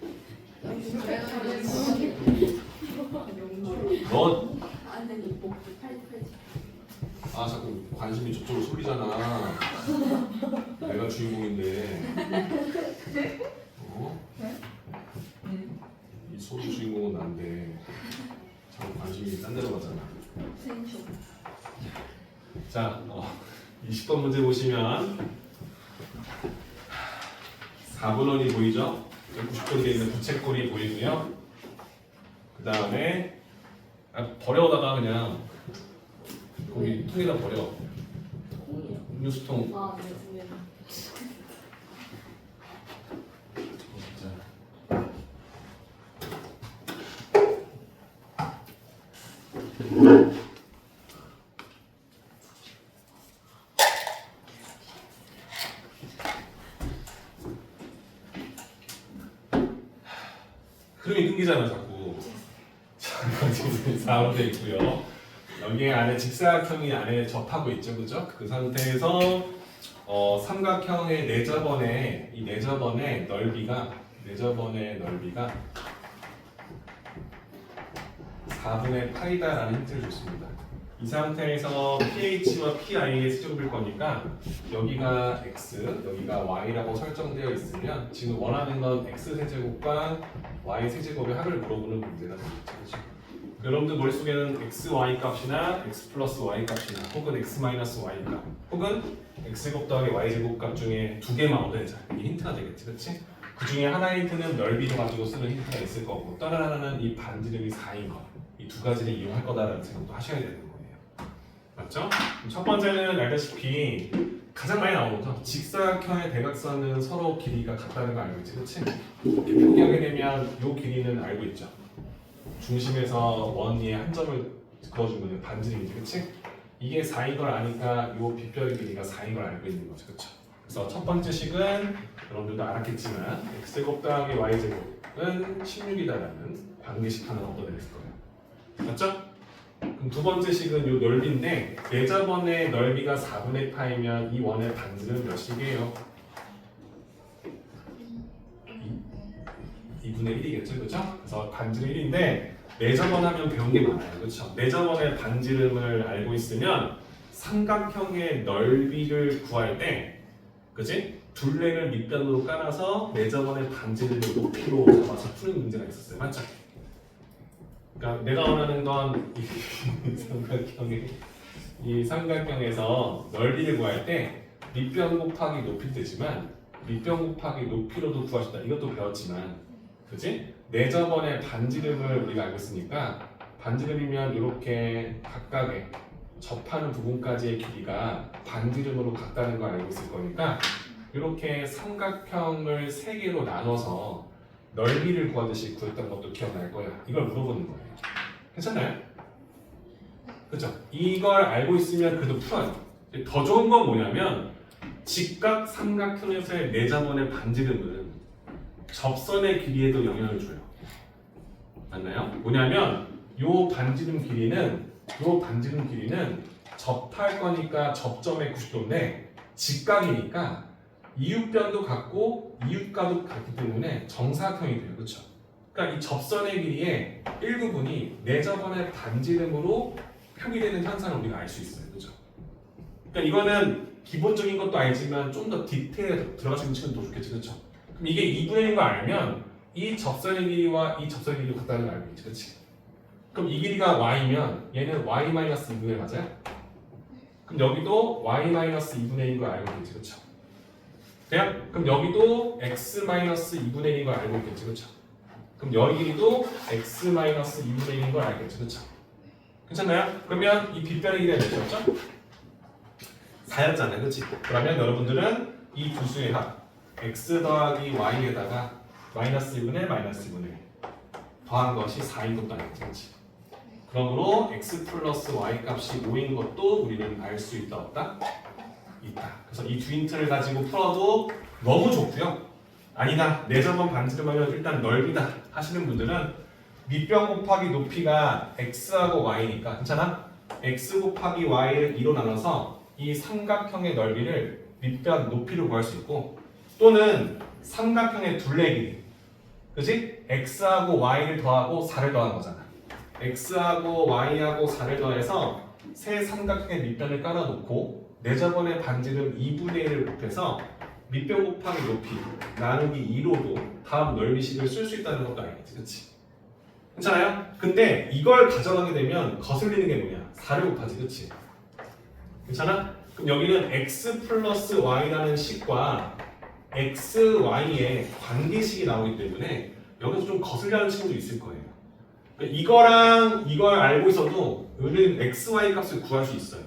Speaker 1: 너
Speaker 2: 안되니 목 팔지.
Speaker 1: 아 자꾸 관심이 저쪽으로 쏠리잖아. 내가 주인공인데. 어? 이 소리 주인공은 난데 자꾸 관심이 딴 데로 가잖아.
Speaker 2: 생쇼.
Speaker 1: 자, 20번 문제 보시면 4분원이 보이죠? 90도로 되어 있는 부채꼴이 보이고요. 그 다음에 버려다가 그냥 거기 통에다 버려.
Speaker 2: 콩이요.
Speaker 1: 음료수통.
Speaker 2: 아, 네, 두 개나.
Speaker 1: 진짜. 흐름이 끊기잖아 자꾸. 자, 지금 4로 돼 있고요. 여기 안에 직사각형이 안에 접하고 있죠, 그죠? 그 상태에서 삼각형의 내저번의 이 내저번의 넓이가 4분의 파이다라는 힌트를 줬습니다. 이 상태에서 pH와 pi의 세제곱일 거니까 여기가 x, 여기가 y라고 설정되어 있으면 지금 원하는 건 x 세제곱과 y 세제곱의 합을 물어보는 문제가 되겠죠. 여러분들 머릿속에는 x, y 값이나 x 플러스 y 값이나 혹은 x 마이너스 y 값 혹은 x제곱 더하기 y제곱 값 중에 두 개만 얻어내자. 이게 힌트가 되겠지, 그렇지? 그 중에 하나의 힌트는 넓이를 가지고 쓰는 힌트가 있을 거고 또 하나는 이 반지름이 4인 거. 이 두 가지를 이용할 거다라는 생각도 하셔야 되는 거예요. 맞죠? 첫 번째는 알다시피 가장 많이 나오는 거죠. 직사각형의 대각선은 서로 길이가 같다는 거 알고 있지, 그렇지? 이렇게 표기하게 되면 이 길이는 알고 있죠. 중심에서 원 위에 한 점을 그어주면 반지름이지, 그렇지? 이게 4인 걸 아니까 이 빗별의 길이가 4인 걸 알고 있는 거죠, 그렇죠? 그래서 첫 번째 식은 여러분들도 알았겠지만 x제곱 더하기 y제곱은 16이다라는 관계식 하나 얻어낼 거예요. 맞죠? 그럼 두 번째 식은 이 넓이인데 내저번의 넓이가 4분의 파이면 이 원의 반지름 몇 식이에요? 2분의 1이겠죠, 그렇죠? 그래서 반지름 1인데 내저번 하면 배운 게 많아요, 그렇죠? 내저번의 반지름을 알고 있으면 삼각형의 넓이를 구할 때, 그지? 둘레를 밑변으로 깔아서 내저번의 반지름을 높이로 잡아서 푸는 문제가 있었어요, 맞죠? 그러니까 내가 원하는 건 이 삼각형에서 넓이를 구할 때 밑변 곱하기 높이 되지만 밑변 곱하기 높이로도 구할 수 있다. 이것도 배웠지만, 그지? 내저번의 반지름을 우리가 알고 있으니까 반지름이면 이렇게 각각의 접하는 부분까지의 길이가 반지름으로 같다는 걸 알고 있을 거니까 이렇게 삼각형을 세 개로 나눠서 넓이를 구하듯이 구했던 것도 기억날 거야. 이걸 물어보는 거예요. 괜찮나요? 그죠? 이걸 알고 있으면 그래도 풀어요. 더 좋은 건 뭐냐면 직각 삼각형에서의 내저번의 반지름은 접선의 길이에도 영향을 줘요. 맞나요? 뭐냐면 요 반지름 길이는 접할 거니까 접점의 90도인데 직각이니까 이웃변도 같고 이웃과도 같기 때문에 정사각형이 돼요. 그렇죠? 그러니까 이 접선의 길이의 일부분이 내저번의 반지름으로 표기되는 현상을 우리가 알 수 있어요. 그렇죠? 그러니까 이거는 기본적인 것도 알지만 좀 더 디테일에 들어가시면 치면 더 좋겠죠. 그렇죠? 그럼 이게 2분의 1인 거 알면 이 접선의 길이와 이 접선의 길이가 같다는 걸 알고 있지. 그렇지? 그럼 이 길이가 y면 얘는 y-2분의 1 맞아요? 그럼 여기도 y-2분의 1인 걸 알고 있지. 그렇죠? 그냥 그럼 여기도 x-2분의 1인 걸 알고 있겠지, 그렇죠? 그럼 여기 길이도 x-2분의 1인 걸 알겠죠, 그렇죠? 괜찮나요? 그러면 이 빗변의 길이가 몇이었죠? 4였잖아요, 그렇지? 그러면 여러분들은 이 두 수의 합 x 더하기 y에다가 -1분의 -1을 더한 것이 4인 것도 알겠지, 그렇지? 그러므로 x 플러스 y 값이 5인 것도 우리는 알 수 있다, 없다? 있다. 그래서 이 두 힌트를 가지고 풀어도 너무 좋고요. 아니다, 내저번 반지름하면 일단 넓이다 하시는 분들은 밑변 곱하기 높이가 x하고 y니까 괜찮아? x 곱하기 y를 2로 나눠서 이 삼각형의 넓이를 밑변 높이로 구할 수 있고 또는 삼각형의 둘레 길이, 그지? x하고 y를 더하고 4를 더한 거잖아. x하고 y하고 4를 더해서 세 삼각형의 밑변을 깔아놓고 내저번의 반지름 2분의 1을 곱해서 밑변 곱하기 높이 나누기 2로도 다음 넓이식을 쓸 수 있다는 것도 알겠지, 그렇지? 괜찮아요? 근데 이걸 가져가게 되면 거슬리는 게 뭐냐? 4를 곱하지, 그렇지? 괜찮아? 그럼 여기는 x 플러스 y라는 식과 x, y의 관계식이 나오기 때문에 여기서 좀 거슬려하는 친구도 있을 거예요. 그러니까 이거랑 이걸 알고 있어도 우리는 x, y 값을 구할 수 있어요.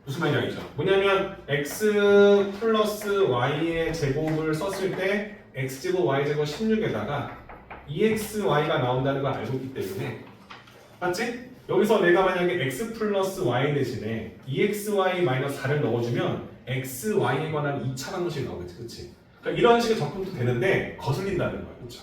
Speaker 1: 무슨 말인지 알죠? 뭐냐면 x 플러스 y의 제곱을 썼을 때 x제곱 y제곱 16에다가 2xy가 나온다는 걸 알고 있기 때문에 맞지? 여기서 내가 만약에 x 플러스 y 대신에 2xy 마이너스 4를 넣어주면 xy에 관한 2차 방정식이 나오겠지, 그치? 그러니까 이런 식의 접근도 되는데 거슬린다는 거야, 그렇죠?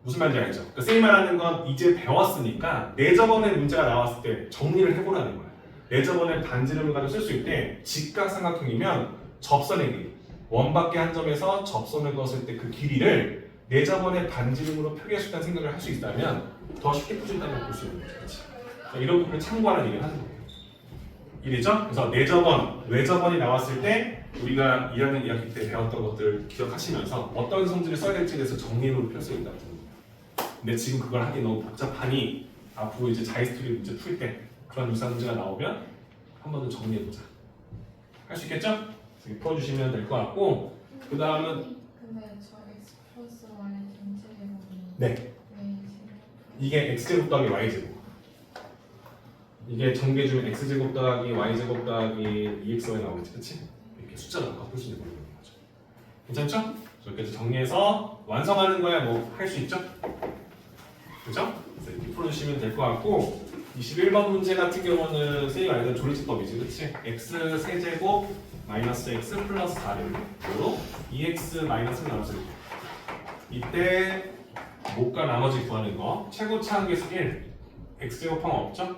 Speaker 1: 무슨 말인지 알죠? 그러니까 쌤이 말하는 건 이제 배웠으니까 내 저번에 문제가 나왔을 때 정리를 해보라는 거야. 내 저번에 반지름을 가지고 쓸 수 있을 때 직각삼각형이면 접선의 길이 원밖에 한 점에서 접선을 그었을 때 그 길이를 내 저번에 반지름으로 표기할 수 있다는 생각을 할 수 있다면 더 쉽게 풀어진다는 걸 볼 수 있는 거지, 그렇지? 이런 부분을 참고하라는 얘기를 하는 거예요. 이래죠? 그래서 내 저번, 외 저번이 나왔을 때 우리가 1학년 2학기 때 배웠던 것들 기억하시면서 어떤 성질을 써야 될지에 대해서 정리해놓을 필요성이 있다고 봅니다. 근데 지금 그걸 하기 너무 복잡하니 앞으로 이제 자이스토리 문제 풀 때 그런 유사 문제가 나오면 한 번 더 정리해보자. 할 수 있겠죠? 이렇게 풀어주시면 될 것 같고 그 다음은
Speaker 4: 근데 저 x 플러스 y 전체제곱이
Speaker 1: 네.
Speaker 4: 왜
Speaker 1: 이게 x제곱 더하기 y제곱 이게 전개 중에 x제곱 더하기 y제곱 더하기 2xy 나오겠지, 그치? 이렇게 숫자로 바꿀 수 있는 거죠. 괜찮죠? 이렇게 정리해서 완성하는 거야 뭐 할 수 있죠? 그죠? 그래서 이렇게 풀어주시면 될 것 같고 21번 문제 같은 경우는 선생님이 알던 조리집법이지, 그치? x 세제곱 마이너스 x 플러스 4로 2x 마이너스를 나눴을 때 이때 목과 나머지 구하는 거 최고차 한계수 1 x제곱하면 없죠?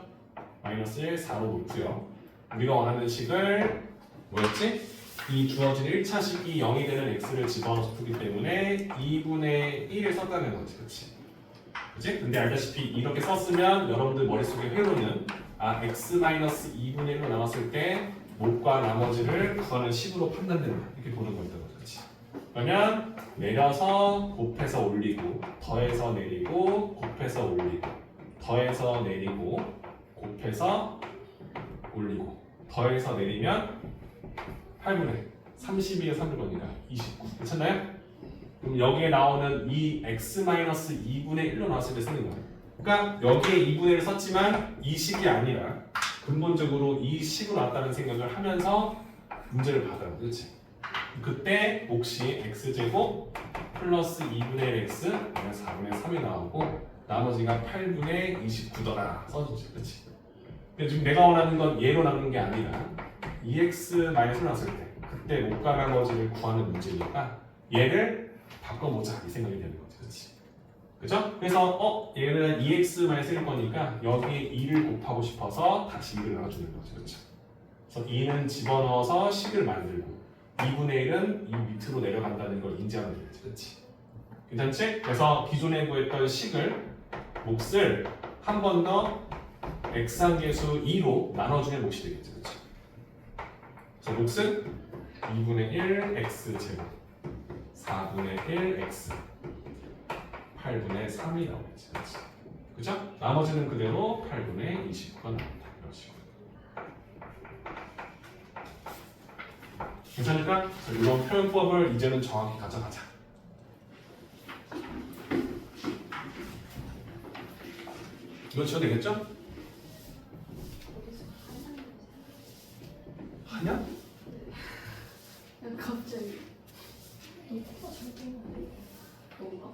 Speaker 1: 마이너스 1, 4로 놓고요. 우리가 원하는 식을 뭐였지? 이 주어진 1차식이 0이 되는 x를 집어넣어서 풀기 때문에 2분의 1을 썼다는 거지, 그치? 그치? 근데 알다시피 이렇게 썼으면 여러분들 머릿속에 회로는 x-2분의 1로 나눴을 때 목과 나머지를 구하는 식으로 판단된다 이렇게 보는 거있다 그렇지? 그러면 내려서 곱해서 올리고 더해서 내리고 곱해서 올리고 더해서 내리고 곱해서 올리고 더해서 내리면 8분의 32에 3을 거니까 29 괜찮나요? 그럼 여기에 나오는 이 x-2분의 1로 나왔을 때 쓰는 거예요. 그러니까 여기에 2분의 1을 썼지만 이 식이 아니라 근본적으로 이 식으로 나왔다는 생각을 하면서 문제를 받아요. 그렇지? 그때 몫이 x제곱 플러스 2분의 1 x 마이너스 4분의 3이 나오고 나머지가 8분의 29더라 써주지. 그렇지? 근데 지금 내가 원하는 건 얘로 나누는 게 아니라 2x 마이너스 나왔을 때 그때 목과 나머지를 구하는 문제니까 얘를 바꿔보자 이 생각이 되는 거지. 그렇지? 그죠? 그래서 얘는 2x 마이너스 1일 거니까 여기에 2를 곱하고 싶어서 다시 2를 나눠주는 거죠. 그렇죠? 그래서 2는 집어넣어서 식을 만들고 2분의 1은 이 밑으로 내려간다는 걸 인지하면 되겠지. 그렇지? 괜찮지? 그래서 기존에 구했던 식을 몫을 한 번 더 x한계수 2로 나눠주면 몫이 되겠지. 그렇지? 그래서 몫은 2분의 1 x제곱 4분의 1 x 8분의 3이 나오겠지. 그렇지? 그죠? 나머지는 그대로 8분의 29가 나온다. 이런 식으로. 괜찮을까? 이런 표현법을 이제는 정확히 가져가자. 이거 지워도 되겠죠? 하냐?
Speaker 2: 갑자기 뭔가?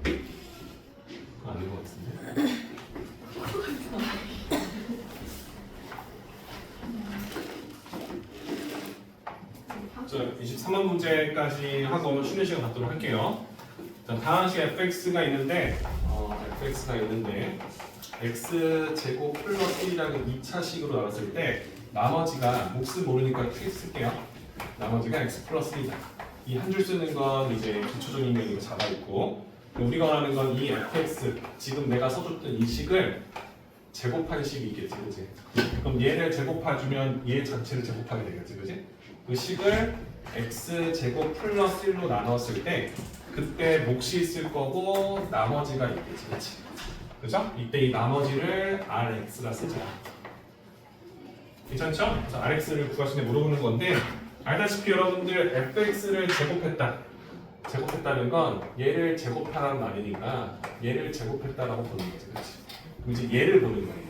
Speaker 1: 그거 아닌 것 같은데? 자, 23번 문제까지 하고 쉬는 시간 갖도록 할게요. 자, 다음 시에 fx가 있는데 x제곱 플러스 1이라는 2차식으로 나왔을 때 나머지가 몫을 모르니까 크게 쓸게요. 나머지가 x 플러스 1이다. 이 한 줄 쓰는 건 이제 기초적인 거 이거 잡아있고 우리가 원하는 건 이 fx 지금 내가 써줬던 이 식을 제곱하는 식이 있겠지, 그치? 그럼 얘를 제곱해주면 얘 자체를 제곱하게 되겠지, 그치? 그 식을 x제곱 플러스 1로 나눴을 때 그때 몫이 있을 거고 나머지가 있겠지, 그치? 그죠? 이때 이 나머지를 Rx라 쓰자. 괜찮죠? 그래서 Rx를 구하실 때 물어보는 건데 알다시피 여러분들 fx를 제곱했다는 건 얘를 제곱하라는 말이니까 얘를 제곱했다라고 보는 거지, 그렇지? 그럼 이제 얘를 보는 거예요.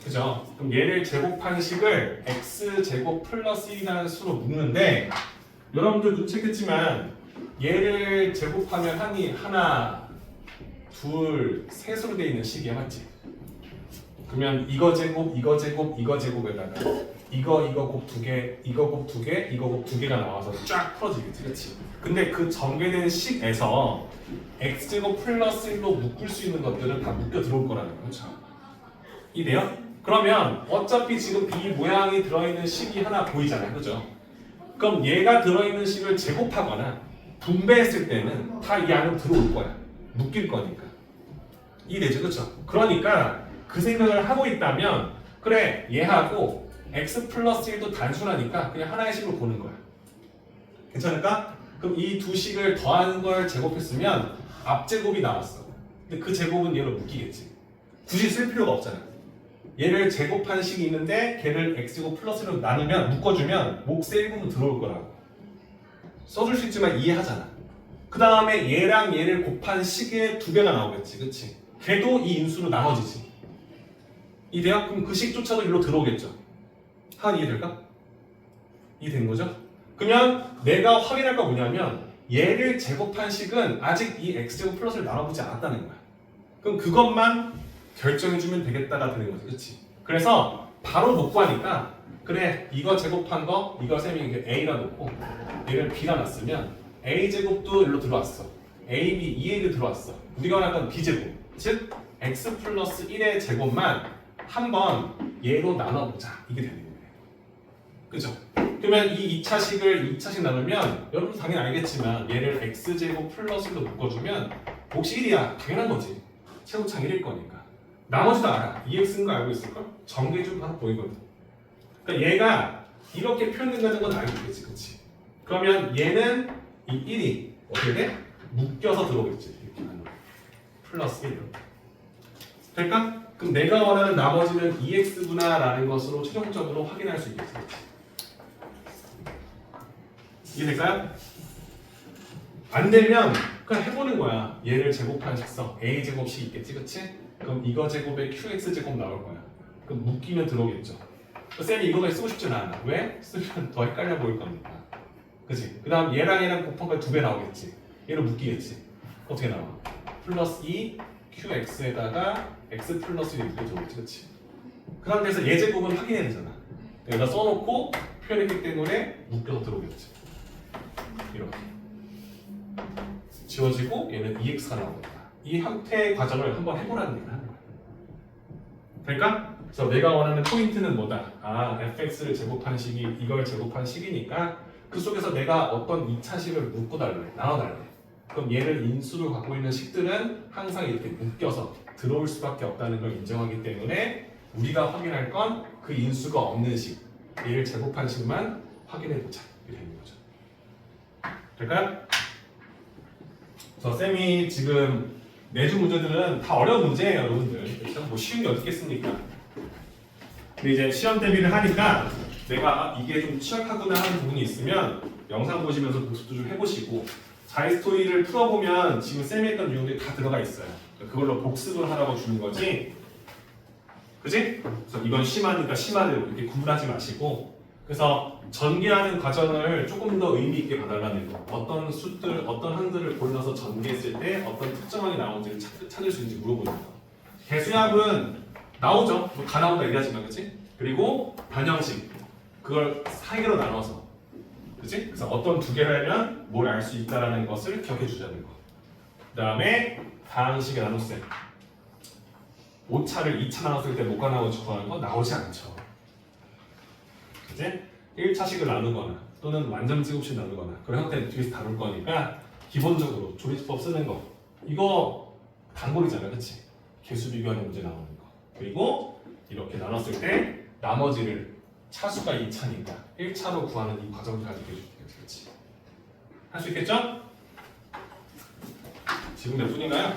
Speaker 1: 그죠? 그럼 얘를 제곱한 식을 x제곱 플러스 1이라는 수로 묶는데 여러분들 눈치챘겠지만 얘를 제곱하면 하나, 둘, 셋으로 되어 있는 식이야, 맞지? 그러면 이거 제곱, 이거 제곱, 이거 제곱에다가 이거 곱 두 개, 이거 곱 두 개, 이거 곱 두 개가 나와서 쫙 풀어지겠지, 그렇지? 근데 그 전개된 식에서 x제곱 플러스 1로 묶을 수 있는 것들은 다 묶여 들어올 거라는 거죠. 그렇죠? 이돼요? 그러면 어차피 지금 이 모양이 들어있는 식이 하나 보이잖아요, 그죠? 그럼 얘가 들어있는 식을 제곱하거나 분배했을 때는 다 이 안으로 들어올 거야. 묶일 거니까. 이해되죠, 그렇죠? 그러니까 그 생각을 하고 있다면 그래, 얘하고 x 플러스 1도 단순하니까 그냥 하나의 식으로 보는 거야. 괜찮을까? 그럼 이 두 식을 더하는 걸 제곱했으면 앞제곱이 나왔어. 근데 그 제곱은 얘로 묶이겠지. 굳이 쓸 필요가 없잖아. 얘를 제곱한 식이 있는데 걔를 x제곱 플러스로 나누면 묶어주면 몫의 1분은 들어올 거라고. 써줄 수 있지만 이해하잖아. 그 다음에 얘랑 얘를 곱한 식의 두 배가 나오겠지, 그치? 걔도 이 인수로 나눠지지. 이돼요? 그럼 그 식조차도 일로 들어오겠죠. 한 이해될까? 이해된 거죠? 그러면 내가 확인할 거 뭐냐면 얘를 제곱한 식은 아직 이 x제곱 플러스를 나눠보지 않았다는 거야. 그럼 그것만 결정해주면 되겠다가 되는 거지, 그렇지? 그래서 바로 복구하니까 그래, 이거 제곱한 거 이거 쌤이 a라 놓고 얘를 b라 놨으면 a 제곱도 일로 들어왔어. a, b, 2a도 들어왔어. 우리가 원하던 b제곱, 즉 x 플러스 1의 제곱만 한번 얘로 나눠보자. 이게 되는 거예요. 그죠? 그러면 이 2차식을 2차식 나누면 여러분 당연히 알겠지만 얘를 x제곱 플러스로 묶어주면 몫이 1이야. 당연한 거지. 최고창 1일 거니까. 나머지도 알아. 2x인 거 알고 있을걸? 정리해주면 바로 보이거든. 그러니까 얘가 이렇게 표현된다는 건 알고 있겠지, 그치? 그러면 얘는 이 1이 어떻게 돼? 묶여서 들어오겠지. 이렇게 하는 플러스 1로. 될까? 그럼 내가 원하는 나머지는 2x구나 라는 것으로 최종적으로 확인할 수 있겠지, 그치? 이해될까요? 안 되면 그냥 해보는 거야. 얘를 제곱한 식성 a제곱씩 있겠지, 그치? 그럼 이거 제곱에 qx제곱 나올 거야. 그럼 묶이면 들어오겠죠. 쌤이 이거가 쓰고 싶진 않아. 왜? 쓰면 더 헷갈려 보일 겁니다. 그치? 그 다음 얘랑 곱한 거 두 배 나오겠지. 얘로 묶이겠지. 어떻게 나와? 플러스 2 qx에다가 x 플러스 1이 묶여 들어오겠지, 그치? 그 상태에서 얘 제곱은 확인해야 되잖아. 여기다 써놓고 표현했기 때문에 묶여서 들어오겠지. 이렇게 지워지고 얘는 2x가 나오겠다. 이 형태의 과정을 한번 해보라는 얘기를 하는 거야. 될까? 그래서 내가 원하는 포인트는 뭐다? 아, fx를 제곱한 식이 이걸 제곱한 식이니까 그 속에서 내가 어떤 2차식을 묶어달래, 나눠달래. 그럼 얘를 인수로 갖고 있는 식들은 항상 이렇게 묶여서 들어올 수밖에 없다는 걸 인정하기 때문에 우리가 확인할 건 그 인수가 없는 식, 얘를 제곱한 식만 확인해보자. 이렇게 되는 거죠. 될까요? 그래서 쌤이 지금 내준 문제들은 다 어려운 문제예요, 여러분들. 그렇죠? 뭐 쉬운 게 어디 있겠습니까? 근데 이제 시험 대비를 하니까 내가 이게 좀 취약하구나 하는 부분이 있으면 영상 보시면서 복습도 좀 해보시고 자기 스토리를 풀어보면 지금 쌤이 했던 내용들이 다 들어가 있어요. 그걸로 복습을 하라고 주는 거지. 그지? 그래서 이건 심하니까 심하대로 이렇게 구분하지 마시고 그래서 전개하는 과정을 조금 더 의미 있게 봐달라는 거. 어떤 수들, 어떤 항들을 골라서 전개했을 때 어떤 특정항이 나오는지를 찾을 수 있는지 물어보는 거. 개수합은 나오죠. 뭐 다 나온다 얘기하지만, 그렇지? 그리고 변형식, 그걸 4개로 나눠서, 그렇지? 그래서 어떤 두 개를 하면 뭘 알 수 있다라는 것을 기억해 주자는 거. 그 다음에 다항식의 나눗셈. 5차를 2차 나눴을 때 뭐가 나오지 구하는 거 나오지 않죠. 이제 1차식을 나누거나 또는 완전제곱식 나누거나 그런 형태는 뒤에서 다룰 거니까 기본적으로 조리수법 쓰는 거 이거 단골이잖아, 그치? 개수 비교하는 문제 나오는 거. 그리고 이렇게 나눴을 때 나머지를 차수가 2차니까 1차로 구하는 이 과정을 가지고 해주겠지, 그치? 할 수 있겠죠? 지금 몇 분인가요?